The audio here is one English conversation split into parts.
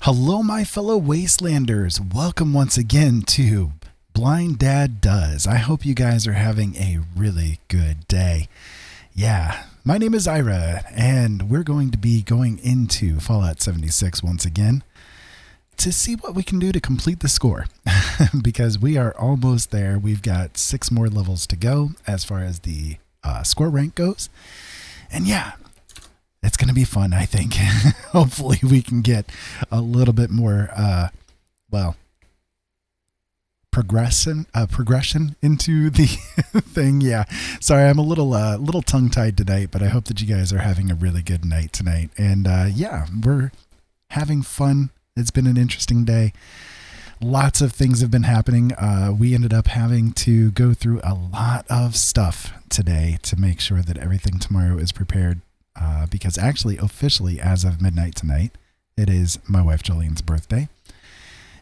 Hello, my fellow Wastelanders. Welcome once again to Blind Dad Does. I hope you guys are having a really good day. Yeah, my name is Ira, and we're going to be going into Fallout 76 once again to see what we can do to complete the score, because we are almost there. We've got 6 more levels to go as far as the score rank goes. And yeah, it's going to be fun, I think. Hopefully we can get a little bit more, progression into the thing. Yeah. Sorry, I'm a little tongue-tied tonight, but I hope that you guys are having a really good night tonight. And yeah, we're having fun. It's been an interesting day. Lots of things have been happening. We ended up having to go through a lot of stuff today to make sure that everything tomorrow is prepared. Because actually, officially, as of midnight tonight, it is my wife Jolene's birthday.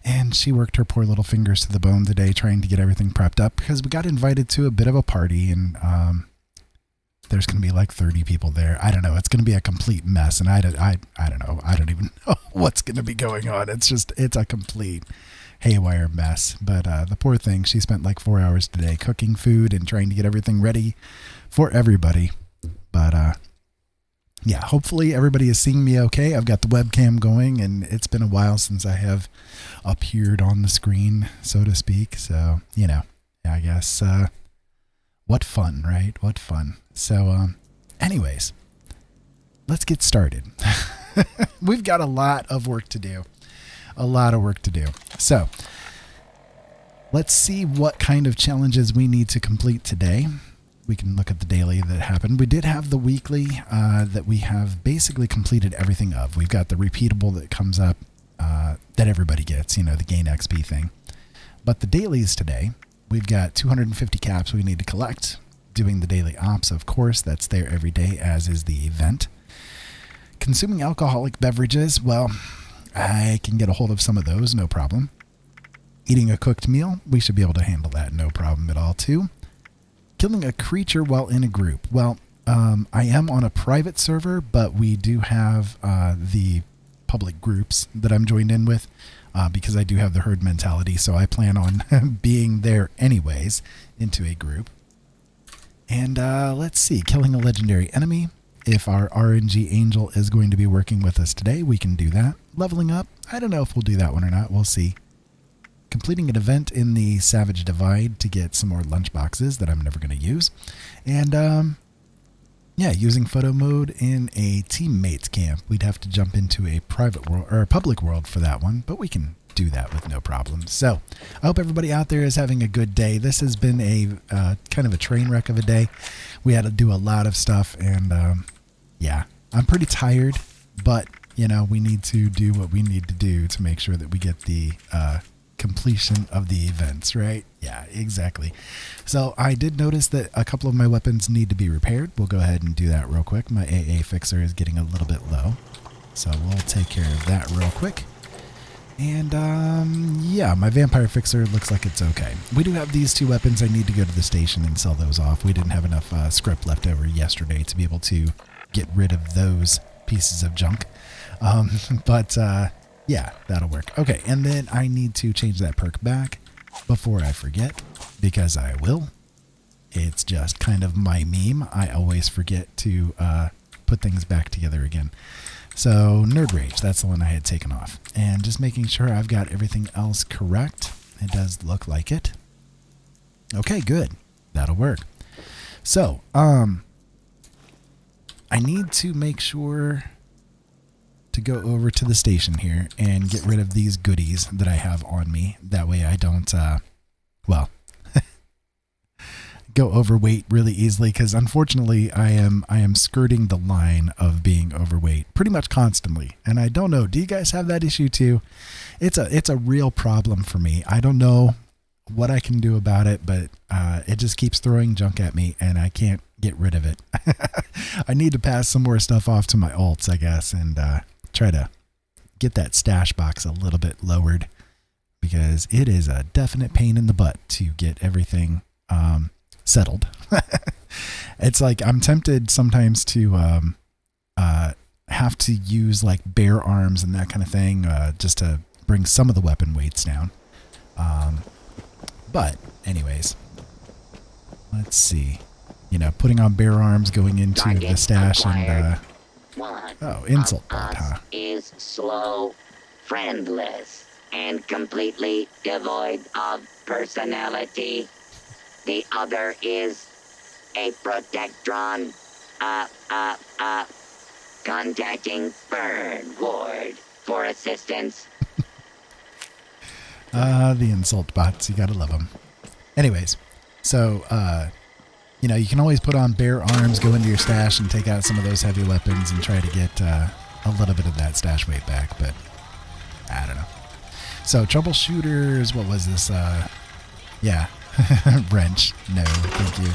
And she worked her poor little fingers to the bone today trying to get everything prepped up, because we got invited to a bit of a party, and there's going to be like 30 people there. I don't know. It's going to be a complete mess, and I don't know. I don't even know what's going to be going on. It's a complete haywire mess. But the poor thing, she spent like 4 hours today cooking food and trying to get everything ready for everybody. But yeah, hopefully everybody is seeing me okay. I've got the webcam going, and it's been a while since I have appeared on the screen, so to speak. So, you know, I guess, what fun, right? What fun. So, anyways, let's get started. We've got a lot of work to do. So, let's see what kind of challenges we need to complete today. We can look at the daily that happened. We did have the weekly that we have basically completed everything of. We've got the repeatable that comes up that everybody gets, you know, the gain XP thing. But the dailies today, we've got 250 caps we need to collect. Doing the daily ops, of course, that's there every day, as is the event. Consuming alcoholic beverages, well, I can get a hold of some of those, no problem. Eating a cooked meal, we should be able to handle that, no problem at all, too. Killing a creature while in a group. Well, I am on a private server, but we do have the public groups that I'm joined in with because I do have the herd mentality, so I plan on being there anyways into a group. And let's see, killing a legendary enemy. If our RNG angel is going to be working with us today, we can do that. Leveling up, I don't know if we'll do that one or not. We'll see. Completing an event in the Savage Divide to get some more lunchboxes that I'm never going to use. And, yeah, using photo mode in a teammates camp. We'd have to jump into a private world or a public world for that one, but we can do that with no problem. So I hope everybody out there is having a good day. This has been a kind of a train wreck of a day. We had to do a lot of stuff, and yeah, I'm pretty tired, but, you know, we need to do what we need to do to make sure that we get the completion of the events, right? Yeah, exactly. So I did notice that a couple of my weapons need to be repaired. We'll go ahead and do that real quick. My AA fixer is getting a little bit low, so we'll take care of that real quick. And yeah, my vampire fixer looks like it's okay. We do have these 2 weapons. I need to go to the station and sell those off. We didn't have enough script left over yesterday to be able to get rid of those pieces of junk. But yeah, that'll work. Okay, and then I need to change that perk back before I forget, because I will. It's just kind of my meme. I always forget to put things back together again. So, Nerd Rage, that's the one I had taken off. And just making sure I've got everything else correct. It does look like it. Okay, good. That'll work. So, I need to make sure to go over to the station here and get rid of these goodies that I have on me. That way I don't, go overweight really easily, because unfortunately I am skirting the line of being overweight pretty much constantly. And I don't know, do you guys have that issue too? It's a real problem for me. I don't know what I can do about it, but it just keeps throwing junk at me and I can't get rid of it. I need to pass some more stuff off to my alts, I guess, and try to get that stash box a little bit lowered, because it is a definite pain in the butt to get everything settled. It's like I'm tempted sometimes to have have to use like bare arms and that kind of thing just to bring some of the weapon weights down. But anyways, let's see. You know, putting on bare arms, going into the stash, and oh, insult bot, huh? Is slow, friendless, and completely devoid of personality. The other is a protectron. Contacting Burn Ward for assistance. The insult bots, you gotta love them. Anyways, so, you know, you can always put on bare arms, go into your stash, and take out some of those heavy weapons and try to get a little bit of that stash weight back, but I don't know. So, troubleshooters, what was this? Yeah, wrench, no, thank you.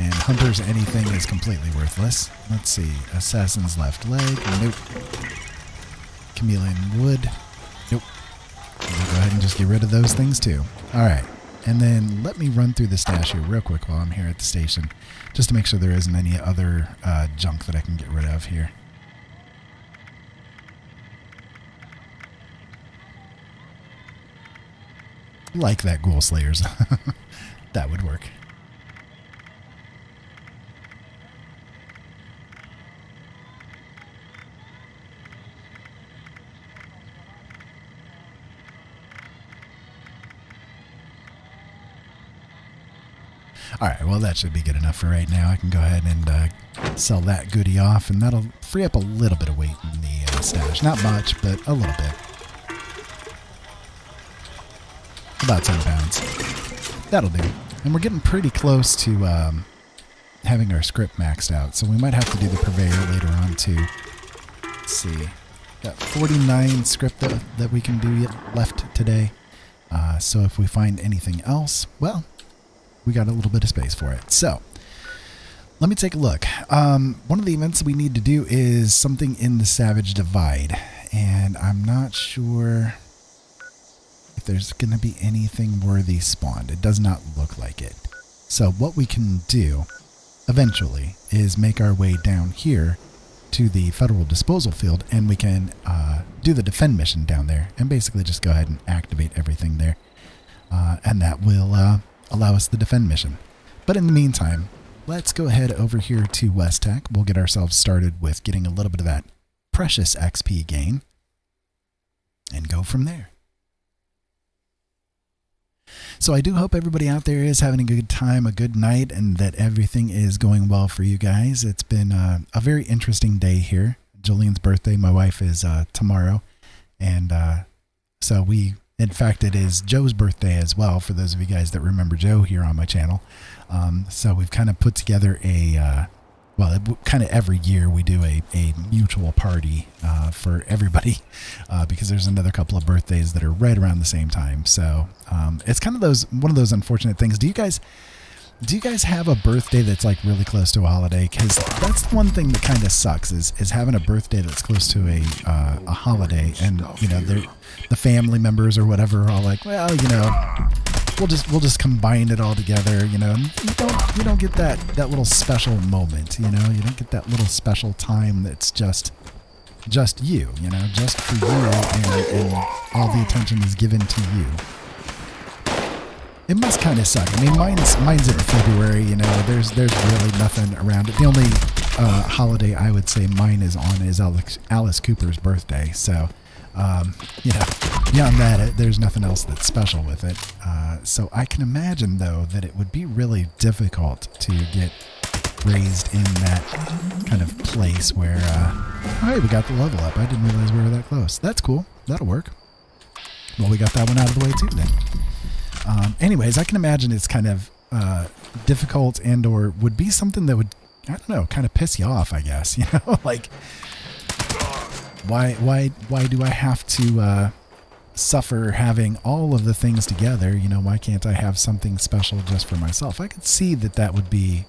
And hunter's anything is completely worthless. Let's see, assassin's left leg, nope. Chameleon wood, nope. We'll go ahead and just get rid of those things too. Alright, and then let me run through the stash here real quick while I'm here at the station, just to make sure there isn't any other junk that I can get rid of here. Like that Ghoul Slayers. That would work. Alright, well that should be good enough for right now. I can go ahead and sell that goodie off, and that'll free up a little bit of weight in the stash. Not much, but a little bit. About 10 pounds. That'll do. And we're getting pretty close to having our script maxed out, so we might have to do the Purveyor later on too. Let's see. Got 49 script that we can do left today. So if we find anything else, well, we got a little bit of space for it. So let me take a look. One of the events we need to do is something in the Savage Divide, and I'm not sure if there's going to be anything worthy spawned. It does not look like it. So what we can do eventually is make our way down here to the Federal Disposal Field, and we can do the defend mission down there and basically just go ahead and activate everything there. And that will allow us the defend mission. But in the meantime, let's go ahead over here to West Tech. We'll get ourselves started with getting a little bit of that precious XP gain and go from there. So I do hope everybody out there is having a good time, a good night, and that everything is going well for you guys. It's been a very interesting day here. Julian's birthday, my wife, is tomorrow. And so in fact, it is Joe's birthday as well, for those of you guys that remember Joe here on my channel. So we've kind of put together kind of every year we do a mutual party for everybody because there's another couple of birthdays that are right around the same time. So it's kind of one of those unfortunate things. Do you guys have a birthday that's like really close to a holiday? Because that's the one thing that kind of sucks is having a birthday that's close to a holiday, and you know the family members or whatever are all like, well, you know, we'll just combine it all together, you know. And you don't get that little special moment, you know. You don't get that little special time that's just you, you know, just for you, and all the attention is given to you. It must kind of suck. I mean, mine's in February, you know. There's really nothing around it. The only holiday I would say mine is on is Alice Cooper's birthday. So, you know, beyond that, there's nothing else that's special with it. So I can imagine, though, that it would be really difficult to get raised in that kind of place where, oh, hey, we got the level up. I didn't realize we were that close. That's cool. That'll work. Well, we got that one out of the way, too, then. Anyways, I can imagine it's kind of difficult and or would be something that would, I don't know, kind of piss you off, I guess. You know, like, why do I have to suffer having all of the things together? You know, why can't I have something special just for myself? I could see that would be,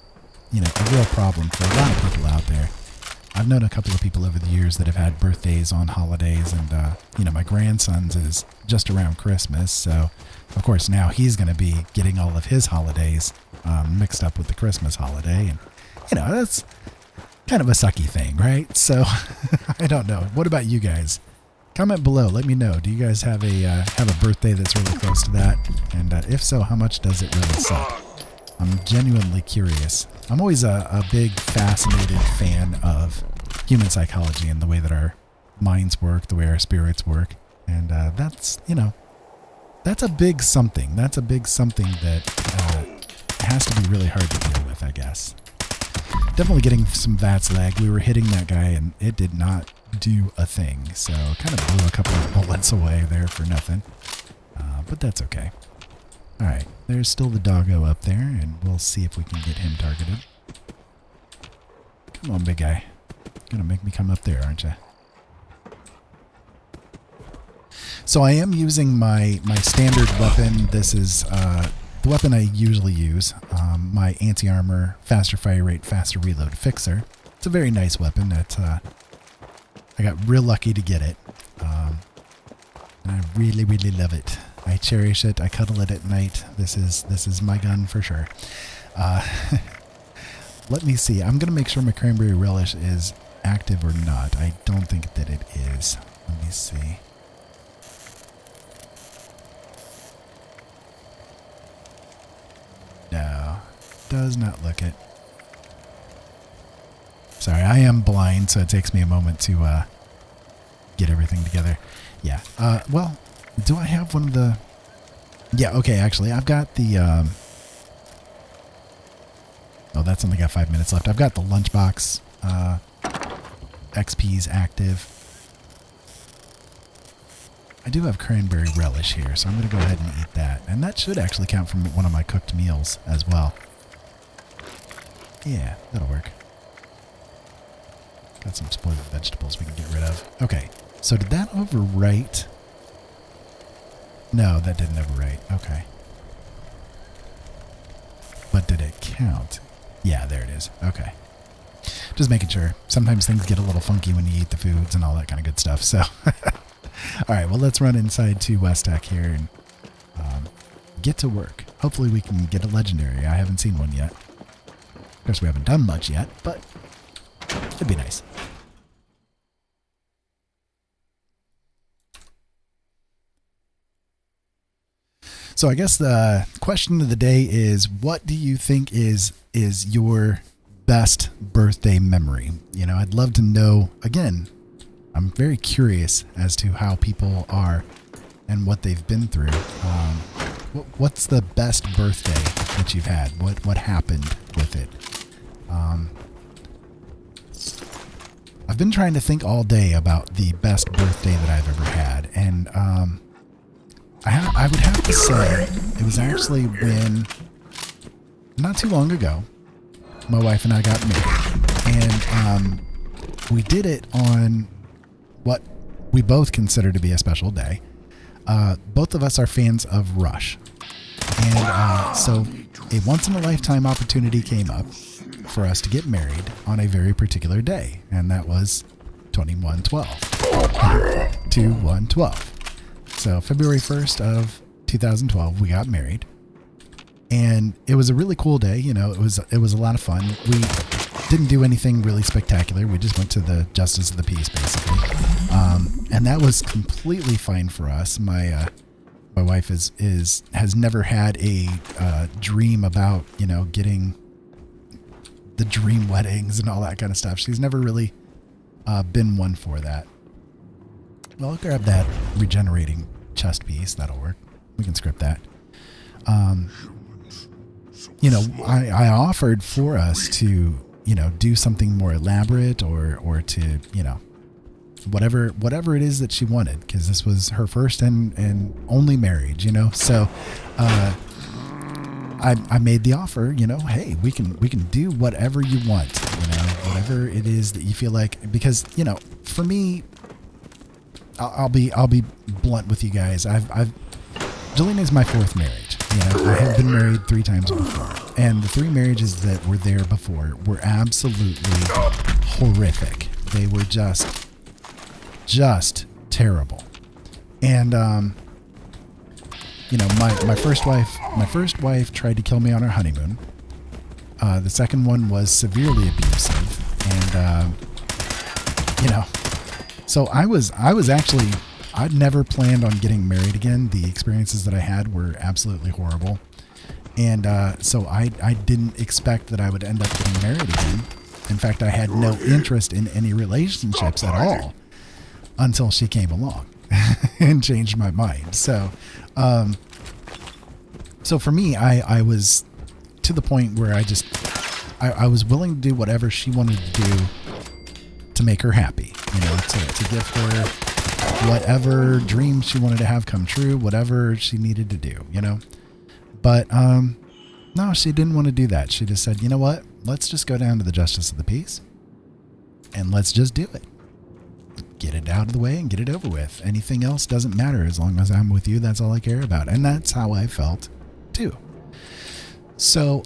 you know, a real problem for a lot of people out there. I've known a couple of people over the years that have had birthdays on holidays, and you know, my grandson's is just around Christmas, so of course now he's going to be getting all of his holidays mixed up with the Christmas holiday, and you know, kind of a sucky thing, right? So I don't know. What about you guys? Comment below. Let me know. Do you guys have a birthday that's really close to that? And if so, how much does it really suck? I'm genuinely curious. I'm always a big, fascinated fan of human psychology and the way that our minds work, the way our spirits work. And that's, that's a big something. That's a big something that has to be really hard to deal with, I guess. Definitely getting some VATS lag. We were hitting that guy and it did not do a thing. So kind of blew a couple of bullets away there for nothing. But that's okay. Alright, there's still the doggo up there, and we'll see if we can get him targeted. Come on, big guy. You're gonna make me come up there, aren't you? So I am using my standard weapon. This is the weapon I usually use. My anti-armor, faster fire rate, faster reload fixer. It's a very nice weapon. That I got real lucky to get it. And I really, really love it. I cherish it. I cuddle it at night. This is my gun for sure. Let me see. I'm gonna make sure my cranberry relish is active or not. I don't think that it is. Let me see. No, does not look it. Sorry, I am blind, so it takes me a moment to get everything together. Yeah. Well, do I have one of the... Yeah, okay, actually, I've got the... Oh, that's only got 5 minutes left. I've got the lunchbox XPs active. I do have cranberry relish here, so I'm going to go ahead and eat that. And that should actually count from one of my cooked meals as well. Yeah, that'll work. Got some spoiled vegetables we can get rid of. Okay, so did that overwrite? No, that didn't overwrite. Okay. But did it count? Yeah, there it is. Okay. Just making sure. Sometimes things get a little funky when you eat the foods and all that kind of good stuff, so... All right, well, let's run inside to West Tech here and get to work. Hopefully we can get a legendary. I haven't seen one yet. Of course, we haven't done much yet, but it'd be nice. So I guess the question of the day is, what do you think is your best birthday memory? You know, I'd love to know, again, I'm very curious as to how people are and what they've been through. What's the best birthday that you've had? What happened with it? I've been trying to think all day about the best birthday that I've ever had, and I would have to say it was actually when, not too long ago, my wife and I got married, and we did it on what we both consider to be a special day. Both of us are fans of Rush. And so a once-in-a-lifetime opportunity came up for us to get married on a very particular day. And that was 21/12. 2/1/12. So February 1st of 2012, we got married. And it was a really cool day. You know, it was a lot of fun. We didn't do anything really spectacular. We just went to the Justice of the Peace, basically. And that was completely fine for us. My wife has never had a dream about, you know, getting the dream weddings and all that kind of stuff. She's never really been one for that. Well, I'll grab that regenerating chest piece. That'll work. We can script that. You know, I offered for us to, you know, do something more elaborate or to, you know, whatever it is that she wanted, because this was her first and only marriage, you know. So I made the offer, you know, hey, we can do whatever you want, you know, whatever it is that you feel like, because, you know, for me, I'll be blunt with you guys. Jolene is my fourth marriage. You know, I have been married 3 times before, and the 3 marriages that were there before were absolutely horrific. They were just terrible. And you know, my first wife tried to kill me on our honeymoon. The second one was severely abusive, And, so I'd never planned on getting married again. The experiences that I had were absolutely horrible. And so I didn't expect that I would end up getting married again. In fact, I had no interest in any relationships at all until she came along and changed my mind. So for me, I was to the point where I was willing to do whatever she wanted to do to make her happy, to give her whatever dream she wanted to have come true, whatever she needed to do, But no, she didn't want to do that. She just said, you know what? Let's just go down to the Justice of the Peace and let's just do it. Get it out of the way and get it over with. Anything else doesn't matter. As long as I'm with you, that's all I care about. And that's how I felt too. So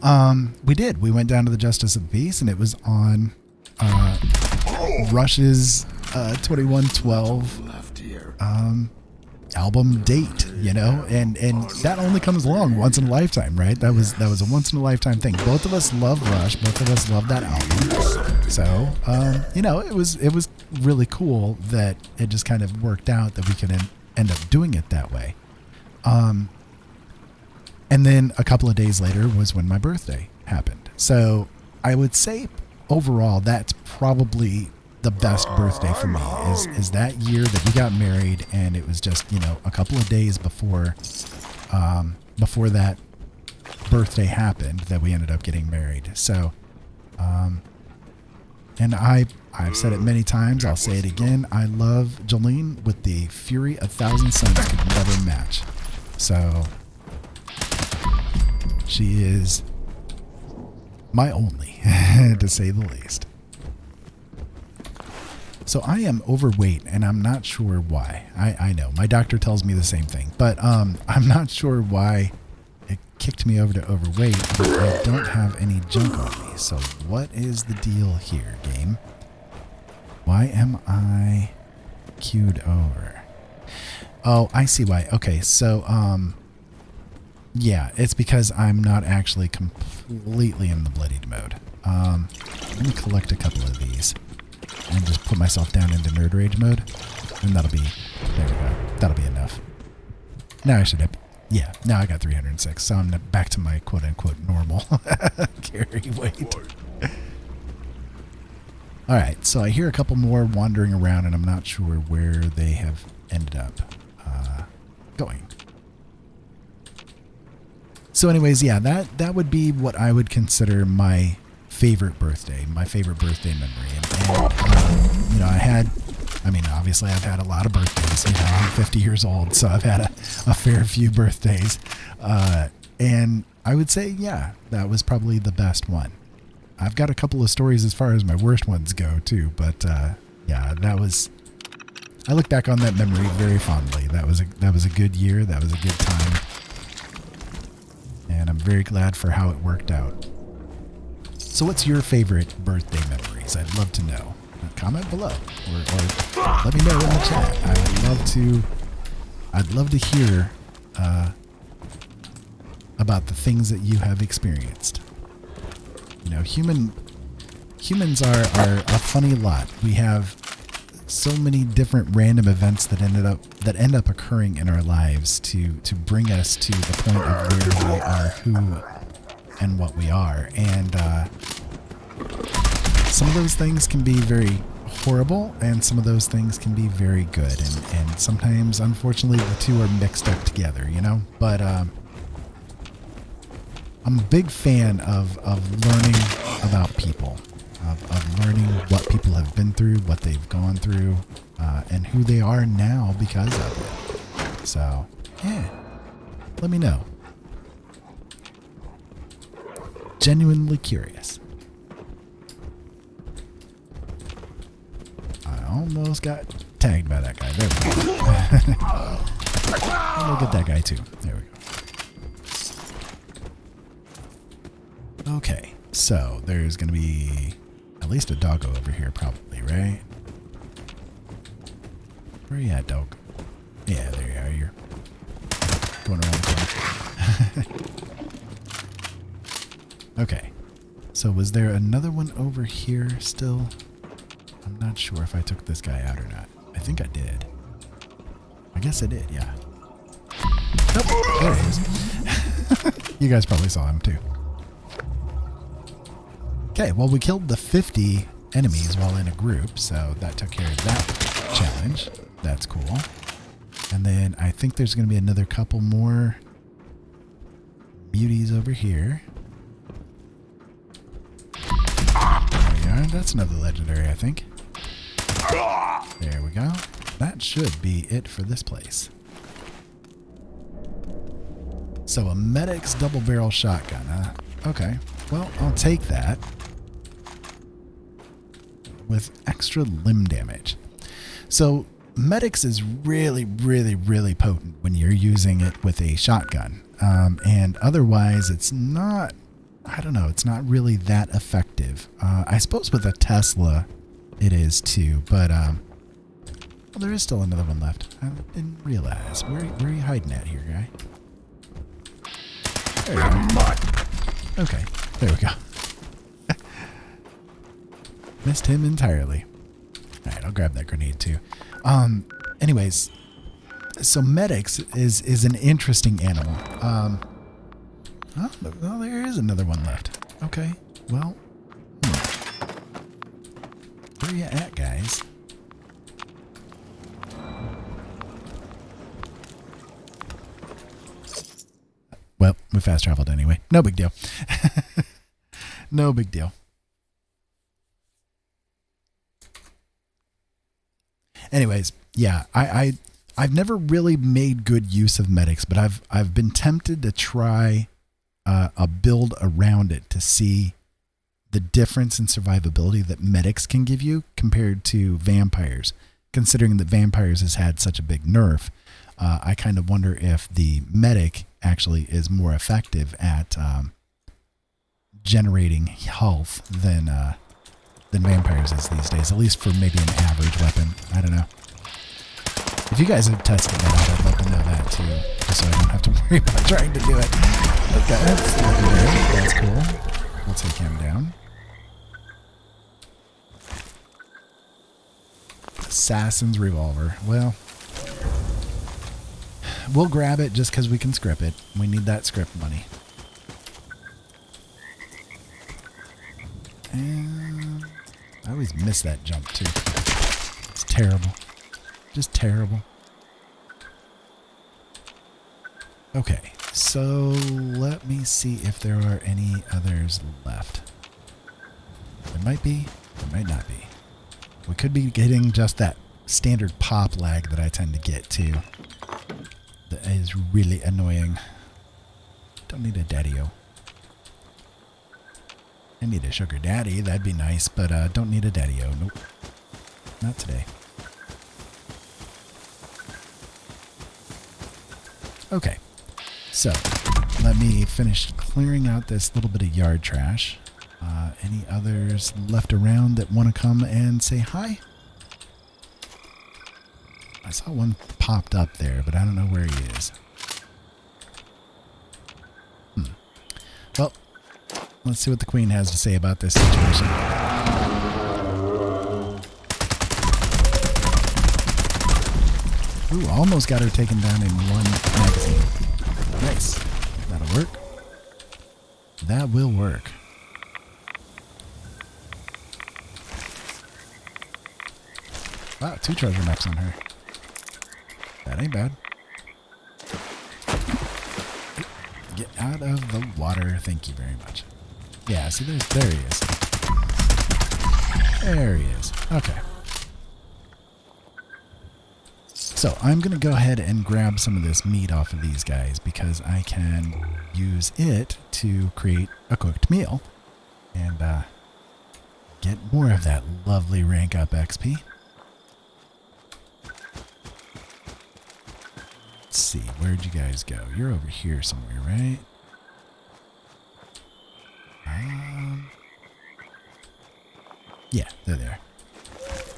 we did. We went down to the Justice of the Peace, and it was on Rush's 2112 album date, and that only comes along once in a lifetime, right? That was a once in a lifetime thing. Both of us love Rush. Both of us love that album. So it was really cool that it just kind of worked out that we could end up doing it that way. And then a couple of days later was when my birthday happened. So I would say overall that's probably the best birthday for me is that year that we got married, and it was just a couple of days before that birthday happened that we ended up getting married. So and I've said it many times, I'll say it again, I love Jolene with the fury 1,000 suns could never match. So she is my only, to say the least. So I am overweight, and I'm not sure why. I know my doctor tells me the same thing, but I'm not sure why it kicked me over to overweight. But I don't have any junk on me. So what is the deal here, game? Why am I queued over? Oh, I see why. Okay, so yeah, it's because I'm not actually completely in the bloodied mode. Let me collect a couple of these and just put myself down into nerd rage mode, and there we go. That'll be enough. Now I should have, yeah, now I got 306, so I'm back to my quote-unquote normal carry weight. All right, so I hear a couple more wandering around, and I'm not sure where they have ended up going. So anyways, yeah, that would be what I would consider my favorite birthday memory. And obviously I've had a lot of birthdays. I'm 50 years old, so I've had a fair few birthdays. And I would say, yeah, that was probably the best one. I've got a couple of stories as far as my worst ones go too, but yeah, I look back on that memory very fondly. That was a good year. That was a good time. And I'm very glad for how it worked out. So what's your favorite birthday memories? I'd love to know. Comment below or let me know in the chat. I'd love to hear about the things that you have experienced. Humans are a funny lot. We have so many different random events that end up occurring in our lives to bring us to the point of where we are, who and what we are. And some of those things can be very horrible, and some of those things can be very good. And sometimes, unfortunately, the two are mixed up together, But I'm a big fan of learning about people, of learning what people have been through, what they've gone through, and who they are now because of it. So, yeah, let me know. Genuinely curious. I almost got tagged by that guy. There we go. And we'll get that guy too. There we go. Okay, so there's going to be at least a doggo over here probably, right? Where are you at, dog? Yeah, there you are. You're going around the corner. Okay. So was there another one over here still? I'm not sure if I took this guy out or not. I think I did. I guess I did, yeah. Oh, there he is. You guys probably saw him too. Okay, well we killed the 50 enemies while in a group, so that took care of that challenge. That's cool. And then I think there's going to be another couple more beauties over here. There we are. That's another legendary, I think. There we go. That should be it for this place. So a medic's double barrel shotgun, huh? Okay. Well, I'll take that. With extra limb damage. So medics is really, really, really potent when you're using it with a shotgun. And otherwise it's not, I don't know, it's not really that effective. I suppose with a Tesla it is too, but well, there is still another one left. I didn't realize. Where are you hiding at here, guy? There you are. Okay, there we go. Missed him entirely. Alright, I'll grab that grenade too. Anyways, so medics is an interesting animal. Oh, well, there is another one left. Okay, well, where you at, guys? Well, we fast traveled anyway. No big deal. No big deal. Anyways, yeah, I've never really made good use of medics, but I've been tempted to try a build around it to see the difference in survivability that medics can give you compared to vampires. Considering that vampires has had such a big nerf, I kind of wonder if the medic actually is more effective at generating health than vampires is these days, at least for maybe an average weapon. I don't know. If you guys have tested that out, I'd love to know that too, just so I don't have to worry about trying to do it. Okay, that's cool. We'll take him down. Assassin's revolver. Well, we'll grab it just because we can script it. We need that script money. And I always miss that jump too. It's terrible. Just terrible. Okay, so let me see if there are any others left. There might be, there might not be. We could be getting just that standard pop lag that I tend to get too. That is really annoying. Don't need a daddy-o. I need a sugar daddy, that'd be nice, but don't need a daddy-o. Nope. Not today. Okay, so let me finish clearing out this little bit of yard trash. Any others left around that want to come and say hi? I saw one popped up there, but I don't know where he is. Well, let's see what the queen has to say about this situation. Ooh, almost got her taken down in one magazine. Nice. That'll work. That will work. Wow, 2 treasure maps on her. That ain't bad. Get out of the water. Thank you very much. Yeah, see, there he is. There he is. Okay. So I'm going to go ahead and grab some of this meat off of these guys because I can use it to create a cooked meal and get more of that lovely rank up XP. Let's see, where'd you guys go? You're over here somewhere, right? Yeah, they're there.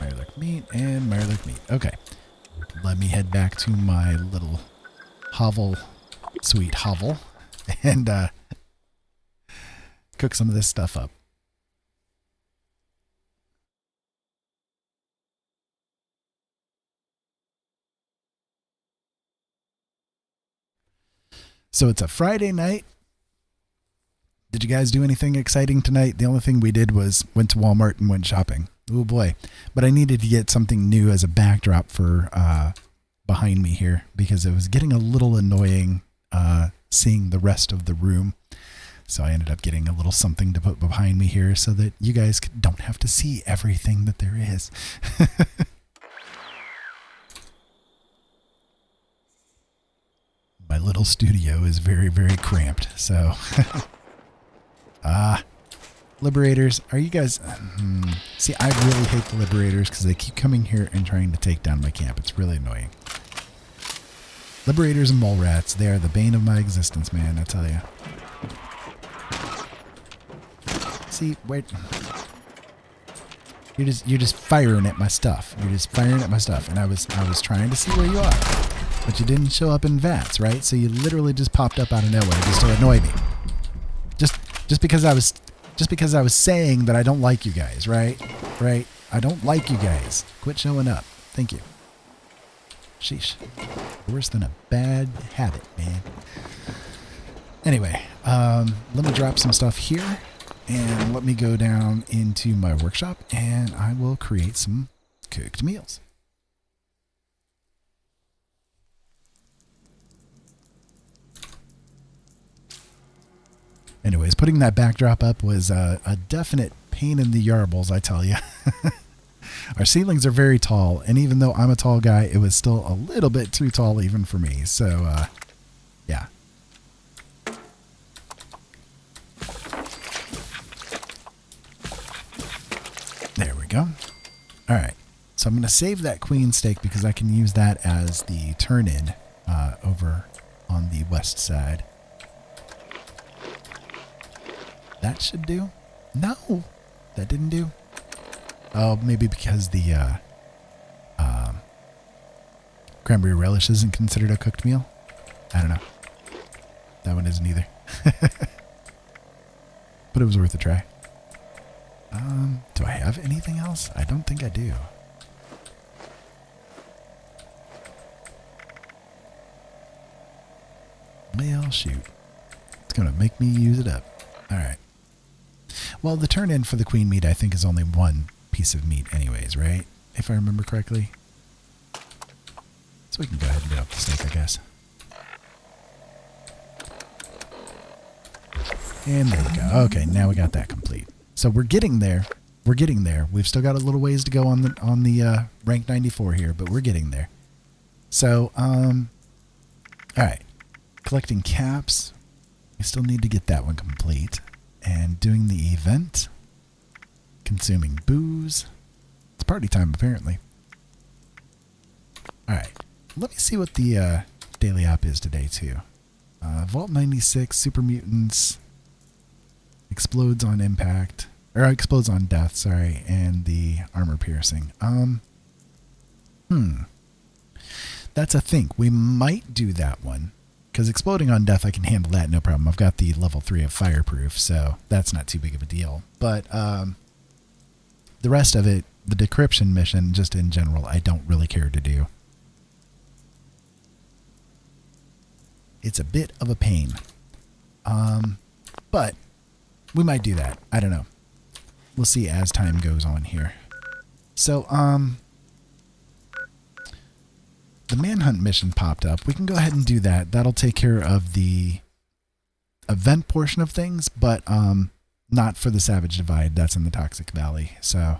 Mirelurk meat and Mirelurk meat. Okay. Let me head back to my little hovel, sweet hovel, and cook some of this stuff up. So it's a Friday night. Did you guys do anything exciting tonight? The only thing we did was went to Walmart and went shopping. Oh boy. But I needed to get something new as a backdrop for behind me here because it was getting a little annoying seeing the rest of the room. So I ended up getting a little something to put behind me here so that you guys don't have to see everything that there is. My little studio is very, very cramped. So, Liberators, are you guys... See, I really hate the Liberators because they keep coming here and trying to take down my camp. It's really annoying. Liberators and mole rats, they are the bane of my existence, man, I tell you. See, wait. You're just firing at my stuff. You're just firing at my stuff. And I was trying to see where you are. But you didn't show up in vats, right? So you literally just popped up out of nowhere just to annoy me. Just because I was saying that I don't like you guys, right? Right? I don't like you guys. Quit showing up. Thank you. Sheesh. Worse than a bad habit, man. Anyway, let me drop some stuff here. And let me go down into my workshop and I will create some cooked meals. Anyways, putting that backdrop up was a definite pain in the yarbles, I tell you. Our ceilings are very tall, and even though I'm a tall guy, it was still a little bit too tall even for me. So, yeah. There we go. All right. So I'm going to save that queen steak because I can use that as the turn-in over on the west side. That should do. No, that didn't do. Oh, maybe because the cranberry relish isn't considered a cooked meal. I don't know. That one isn't either. But it was worth a try. Do I have anything else? I don't think I do. Well, shoot. It's going to make me use it up. All right. Well, the turn-in for the queen meat, I think, is only one piece of meat anyways, right? If I remember correctly. So we can go ahead and get up the steak, I guess. And there we go. Okay, now we got that complete. So we're getting there. We're getting there. We've still got a little ways to go on the rank 94 here, but we're getting there. So, all right. Collecting caps. We still need to get that one complete. And doing the event. Consuming booze. It's party time, apparently. All right. Let me see what the daily op is today, too. Vault 96, Super Mutants, explodes on impact. Or explodes on death, sorry. And the armor piercing. That's a think. We might do that one. Because exploding on death, I can handle that, no problem. I've got the level 3 of fireproof, so that's not too big of a deal. But the rest of it, the decryption mission, just in general, I don't really care to do. It's a bit of a pain. But we might do that. I don't know. We'll see as time goes on here. So, the manhunt mission popped up. We can go ahead and do that. That'll take care of the event portion of things, but not for the Savage Divide. That's in the Toxic Valley. So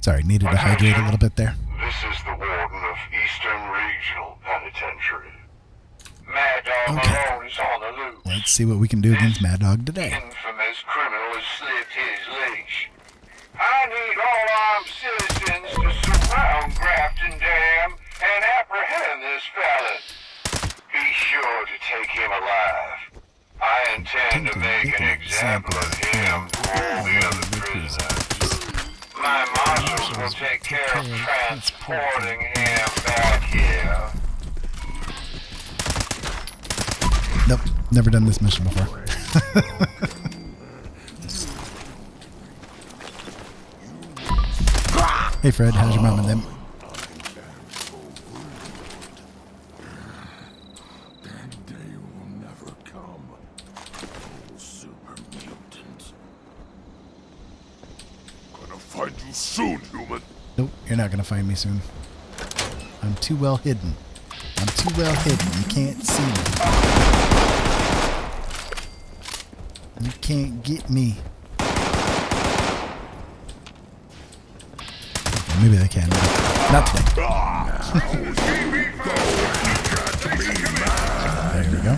sorry, needed to hydrate a little bit there. This is the warden of Eastern Regional Penitentiary. Mad Dog Malone is on the loose. Let's see what we can do against Mad Dog today. Infamous criminal has slipped his leash. I need all armed citizens to surround Grafton Dam and apprehend this felon. Be sure to take him alive. I intend to make an example of him to all the other prisoners. My marshals will take care of transporting him back here. Nope, never done this mission before. Hey Fred, how's your mom and them? That day will never come. Super mutants. Gonna find you soon, human. Nope, you're not gonna find me soon. I'm too well hidden. I'm too well hidden. You can't see me. You can't get me. Maybe they can. Not today. There we go.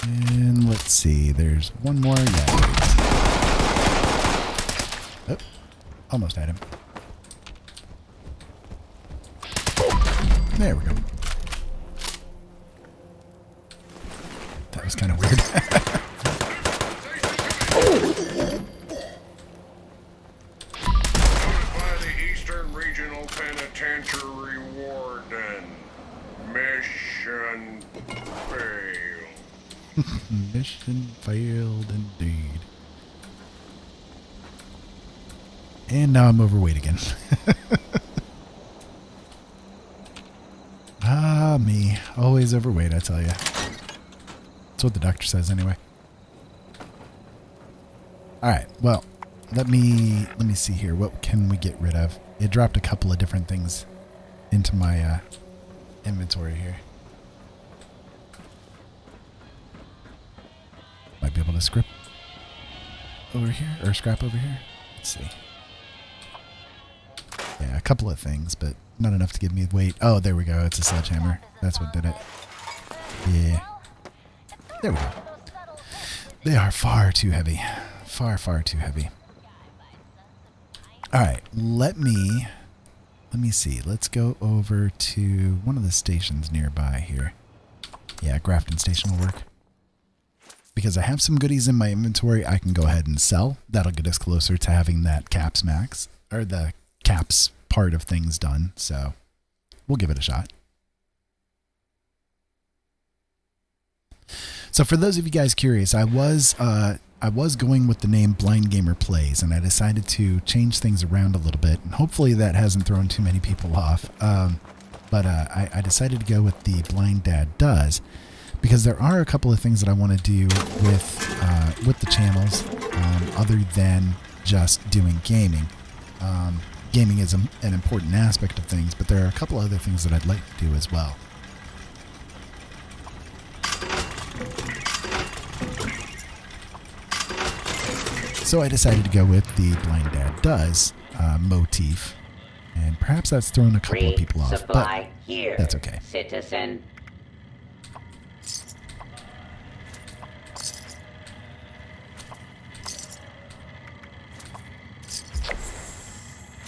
And let's see. There's one more. Yeah. Oh, almost had him. There we go. That was kind of weird. Notify the Eastern Regional Penitentiary Warden. Mission failed. Mission failed indeed. And now I'm overweight again. Ah, me. Always overweight, I tell you. That's what the doctor says anyway. Alright, well, let me see here. What can we get rid of? It dropped a couple of different things into my inventory here. Might be able to scrap over here, or scrap over here. Let's see. Yeah, a couple of things, but not enough to give me weight. Oh, there we go. It's a sledgehammer. That's what did it. Yeah. There we go. They are far too heavy. Far, far too heavy. Alright, let me see. Let's go over to one of the stations nearby here. Yeah, Grafton Station will work. Because I have some goodies in my inventory I can go ahead and sell. That'll get us closer to having that caps max, or the caps part of things done. So we'll give it a shot. So for those of you guys curious, I was going with the name Blind Gamer Plays, and I decided to change things around a little bit, and hopefully that hasn't thrown too many people off. But I decided to go with the Blind Dad Does, because there are a couple of things that I want to do with the channels, other than just doing gaming. Gaming is an important aspect of things, but there are a couple other things that I'd like to do as well. So I decided to go with the Blind Dad Does motif, and perhaps that's thrown a couple of people off, but here, that's okay. citizen.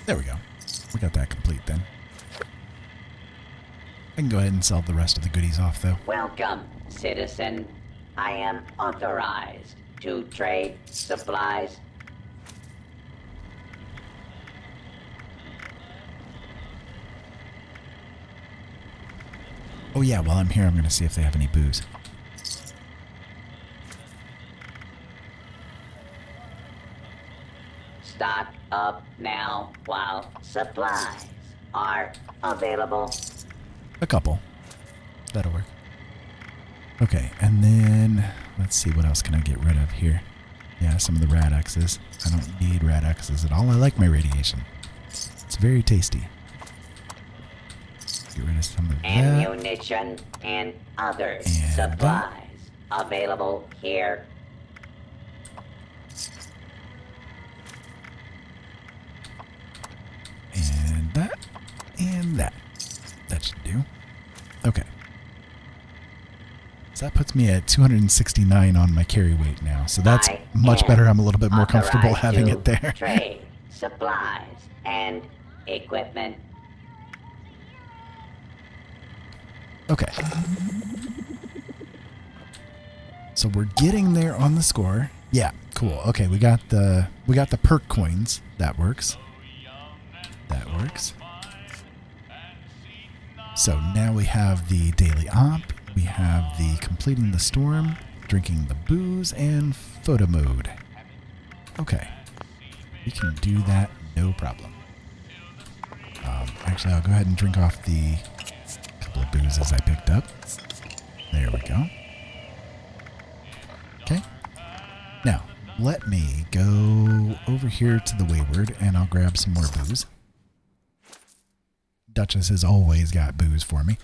There we go. We got that complete then. I can go ahead and sell the rest of the goodies off though. Welcome, citizen. I am authorized to trade supplies. Oh yeah, while I'm here I'm going to see if they have any booze. Stock up now while supplies are available. A couple. That'll work. Okay, and then let's see, what else can I get rid of here? Yeah, some of the radexes. I don't need radexes at all. I like my radiation. It's very tasty. Get rid of some of that. Ammunition and other And supplies available here. And that. And that. That should do. Okay. So that puts me at 269 on my carry weight now. So that's I much am better. I'm a little bit more comfortable authorized having to it there. Trade supplies and equipment. Okay. So we're getting there on the score. Yeah, cool. Okay, we got the perk coins. That works. That works. So now we have the daily op. We have the completing the storm, drinking the booze, and photo mode. Okay. We can do that, no problem. Actually, I'll go ahead and drink off the couple of boozes I picked up. There we go. Okay. Now, let me go over here to the Wayward, and I'll grab some more booze. Duchess has always got booze for me.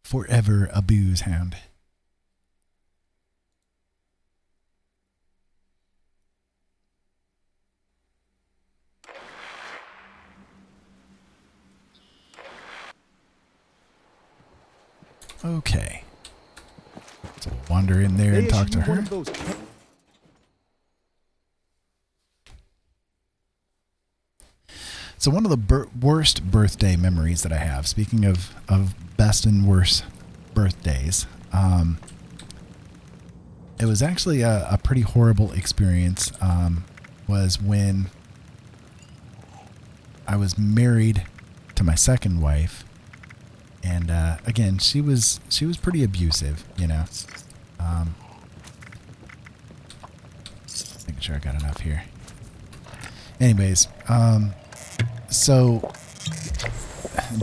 Forever a booze hound. Okay. So we'll wander in there and talk to her. So one of the worst birthday memories that I have, speaking of best and worst birthdays, it was actually a pretty horrible experience, was when I was married to my second wife. And again, she was pretty abusive, you know. Making sure I got enough here. Anyways, so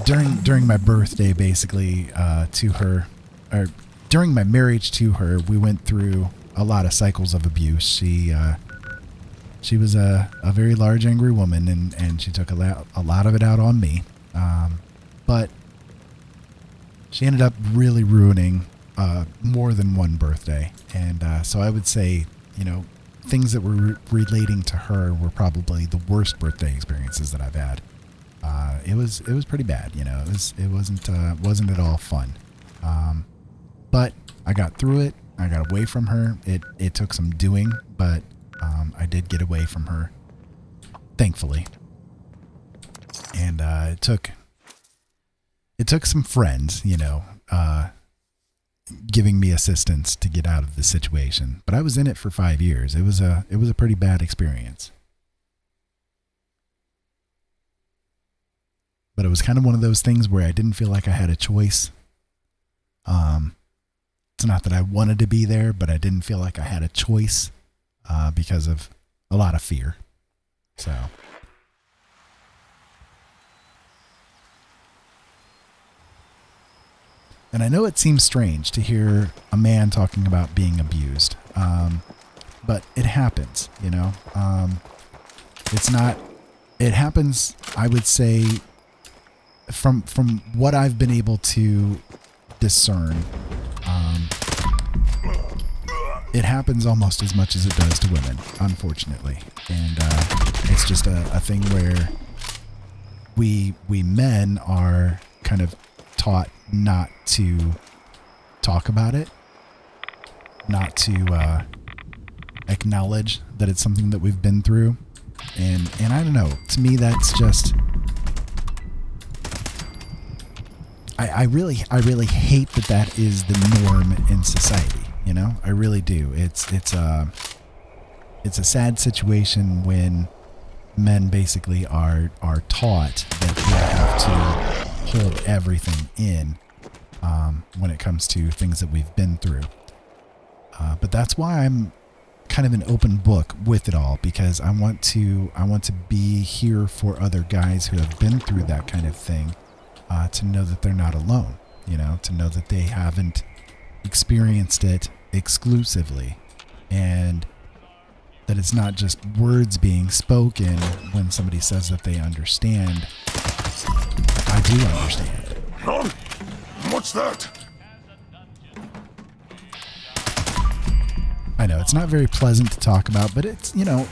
during my birthday, basically, to her, or during my marriage to her, we went through a lot of cycles of abuse. She was a very large, angry woman, and she took a lot of it out on me. But she ended up really ruining more than one birthday. And so I would say, you know, things that were relating to her were probably the worst birthday experiences that I've had. It was pretty bad, you know. It wasn't at all fun. But I got through it. I got away from her. It took some doing, but I did get away from her, thankfully. And it took some friends, you know, giving me assistance to get out of the situation. But I was in it for 5 years. It was a pretty bad experience. But it was kind of one of those things where I didn't feel like I had a choice. It's not that I wanted to be there, but I didn't feel like I had a choice because of a lot of fear. So. And I know it seems strange to hear a man talking about being abused, but it happens, you know. It happens, I would say, from what I've been able to discern, it happens almost as much as it does to women, unfortunately. And it's just a thing where we men are kind of taught not to talk about it, not to acknowledge that it's something that we've been through, and I don't know. To me, that's just I really hate that is the norm in society. You know, I really do. It's a sad situation when men basically are taught that they have to hold everything in when it comes to things that we've been through. But that's why I'm kind of an open book with it all, because I want to be here for other guys who have been through that kind of thing, to know that they're not alone, you know, to know that they haven't experienced it exclusively, and that it's not just words being spoken when somebody says that they understand. I do understand. Huh? What's that? I know it's not very pleasant to talk about, but it's, you know,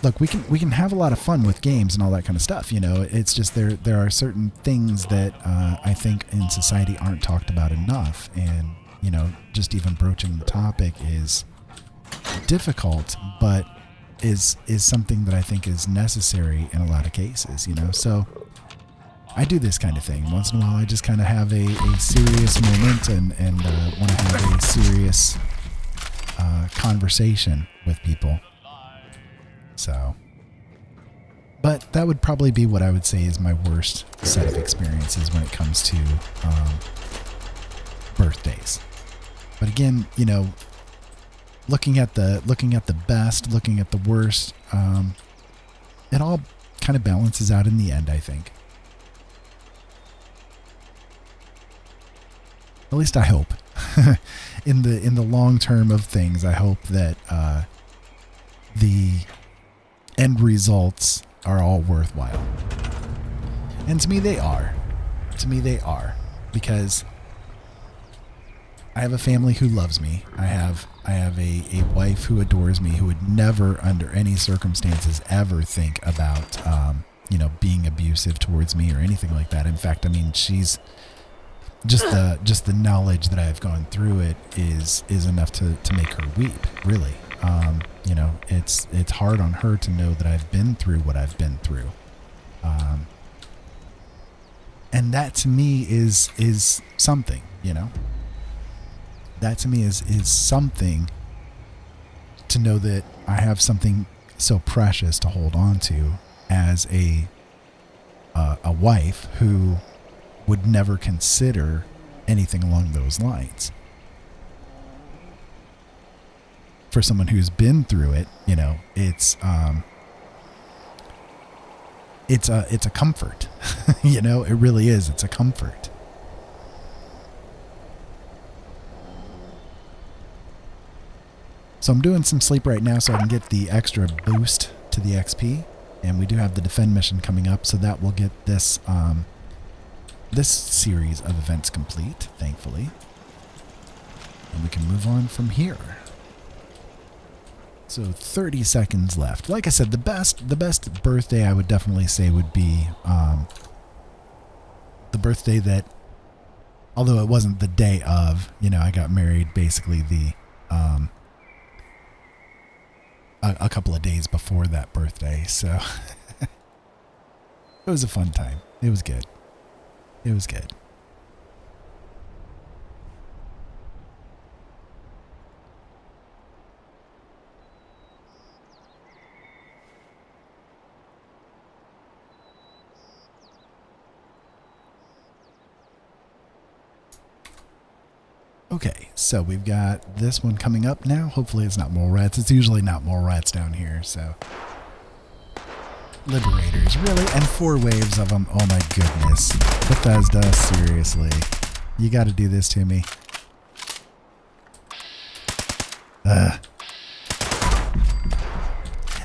look, we can have a lot of fun with games and all that kind of stuff. You know, it's just there are certain things that I think in society aren't talked about enough, and you know, just even broaching the topic is difficult, but is something that I think is necessary in a lot of cases. You know, so I do this kind of thing. Once in a while, I just kind of have a serious moment and want to have a serious conversation with people. So, but that would probably be what I would say is my worst set of experiences when it comes to birthdays. But again, you know, looking at the best, looking at the worst, it all kind of balances out in the end, I think. At least I hope. in the long term of things, I hope that the end results are all worthwhile. And to me they are. Because I have a family who loves me. I have a wife who adores me, who would never under any circumstances ever think about being abusive towards me or anything like that. In fact, I mean, she's just the knowledge that I've gone through it is enough to make her weep, really. It's hard on her to know that I've been through what I've been through. And that to me is something, you know. That to me is something to know that I have something so precious to hold on to as a wife who would never consider anything along those lines. For someone who's been through it, you know, it's a comfort. You know, it really is. It's a comfort. So I'm doing some sleep right now so I can get the extra boost to the XP. And we do have the defend mission coming up, so that will get this this series of events complete, thankfully. And we can move on from here. So 30 seconds left. Like I said, the best birthday I would definitely say would be the birthday that, although it wasn't the day of, you know, I got married basically a couple of days before that birthday. So it was a fun time. It was good. It was good. Okay, so we've got this one coming up now. Hopefully it's not more rats. It's usually not more rats down here, so. Liberators, really? And 4 waves of them. Oh my goodness. Bethesda, seriously. You gotta do this to me.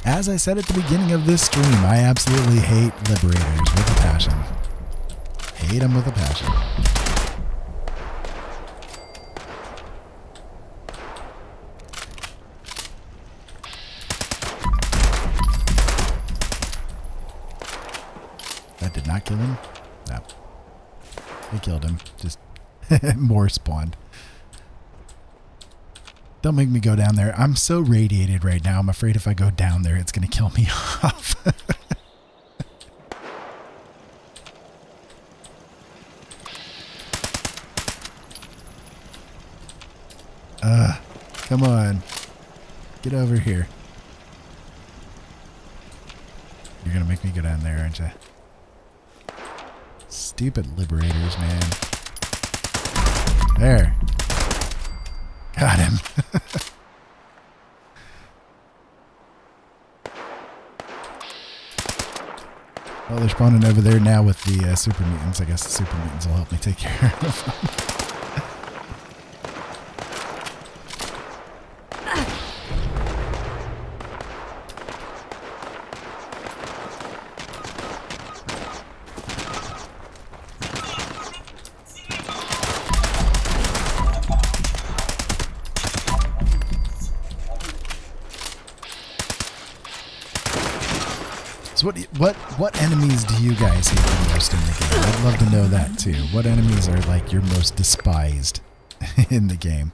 As I said at the beginning of this stream, I absolutely hate Liberators with a passion. Hate them with a passion. That did not kill him? No. It killed him. Just more spawned. Don't make me go down there. I'm so radiated right now. I'm afraid if I go down there, it's going to kill me off. Come on. Get over here. You're going to make me go down there, aren't you? Stupid Liberators, man. There. Got him. Well, they're spawning over there now with the super mutants. I guess the super mutants will help me take care of them. So what enemies do you guys hate the most in the game? I'd love to know that too. What enemies are like your most despised in the game?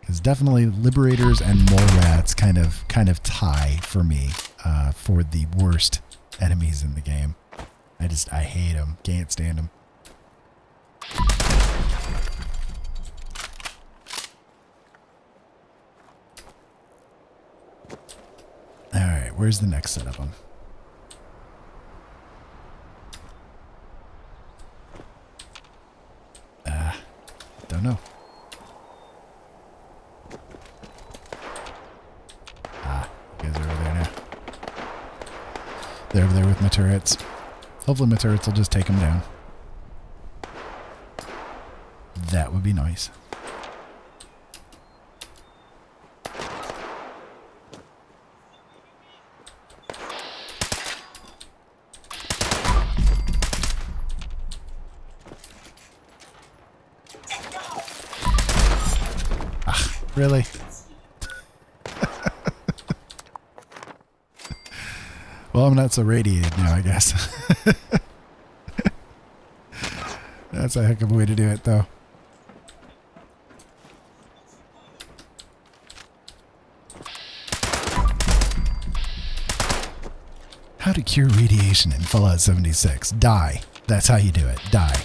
Because definitely Liberators and Mole Rats kind of tie for me for the worst enemies in the game. I hate them. Can't stand them. All right, where's the next set of them? Don't know. You guys are over there now. They're over there with my turrets. Hopefully my turrets will just take them down. That would be nice. Really? Well, I'm not so radiated now, I guess. That's a heck of a way to do it, though. How to cure radiation in Fallout 76. Die. That's how you do it. Die.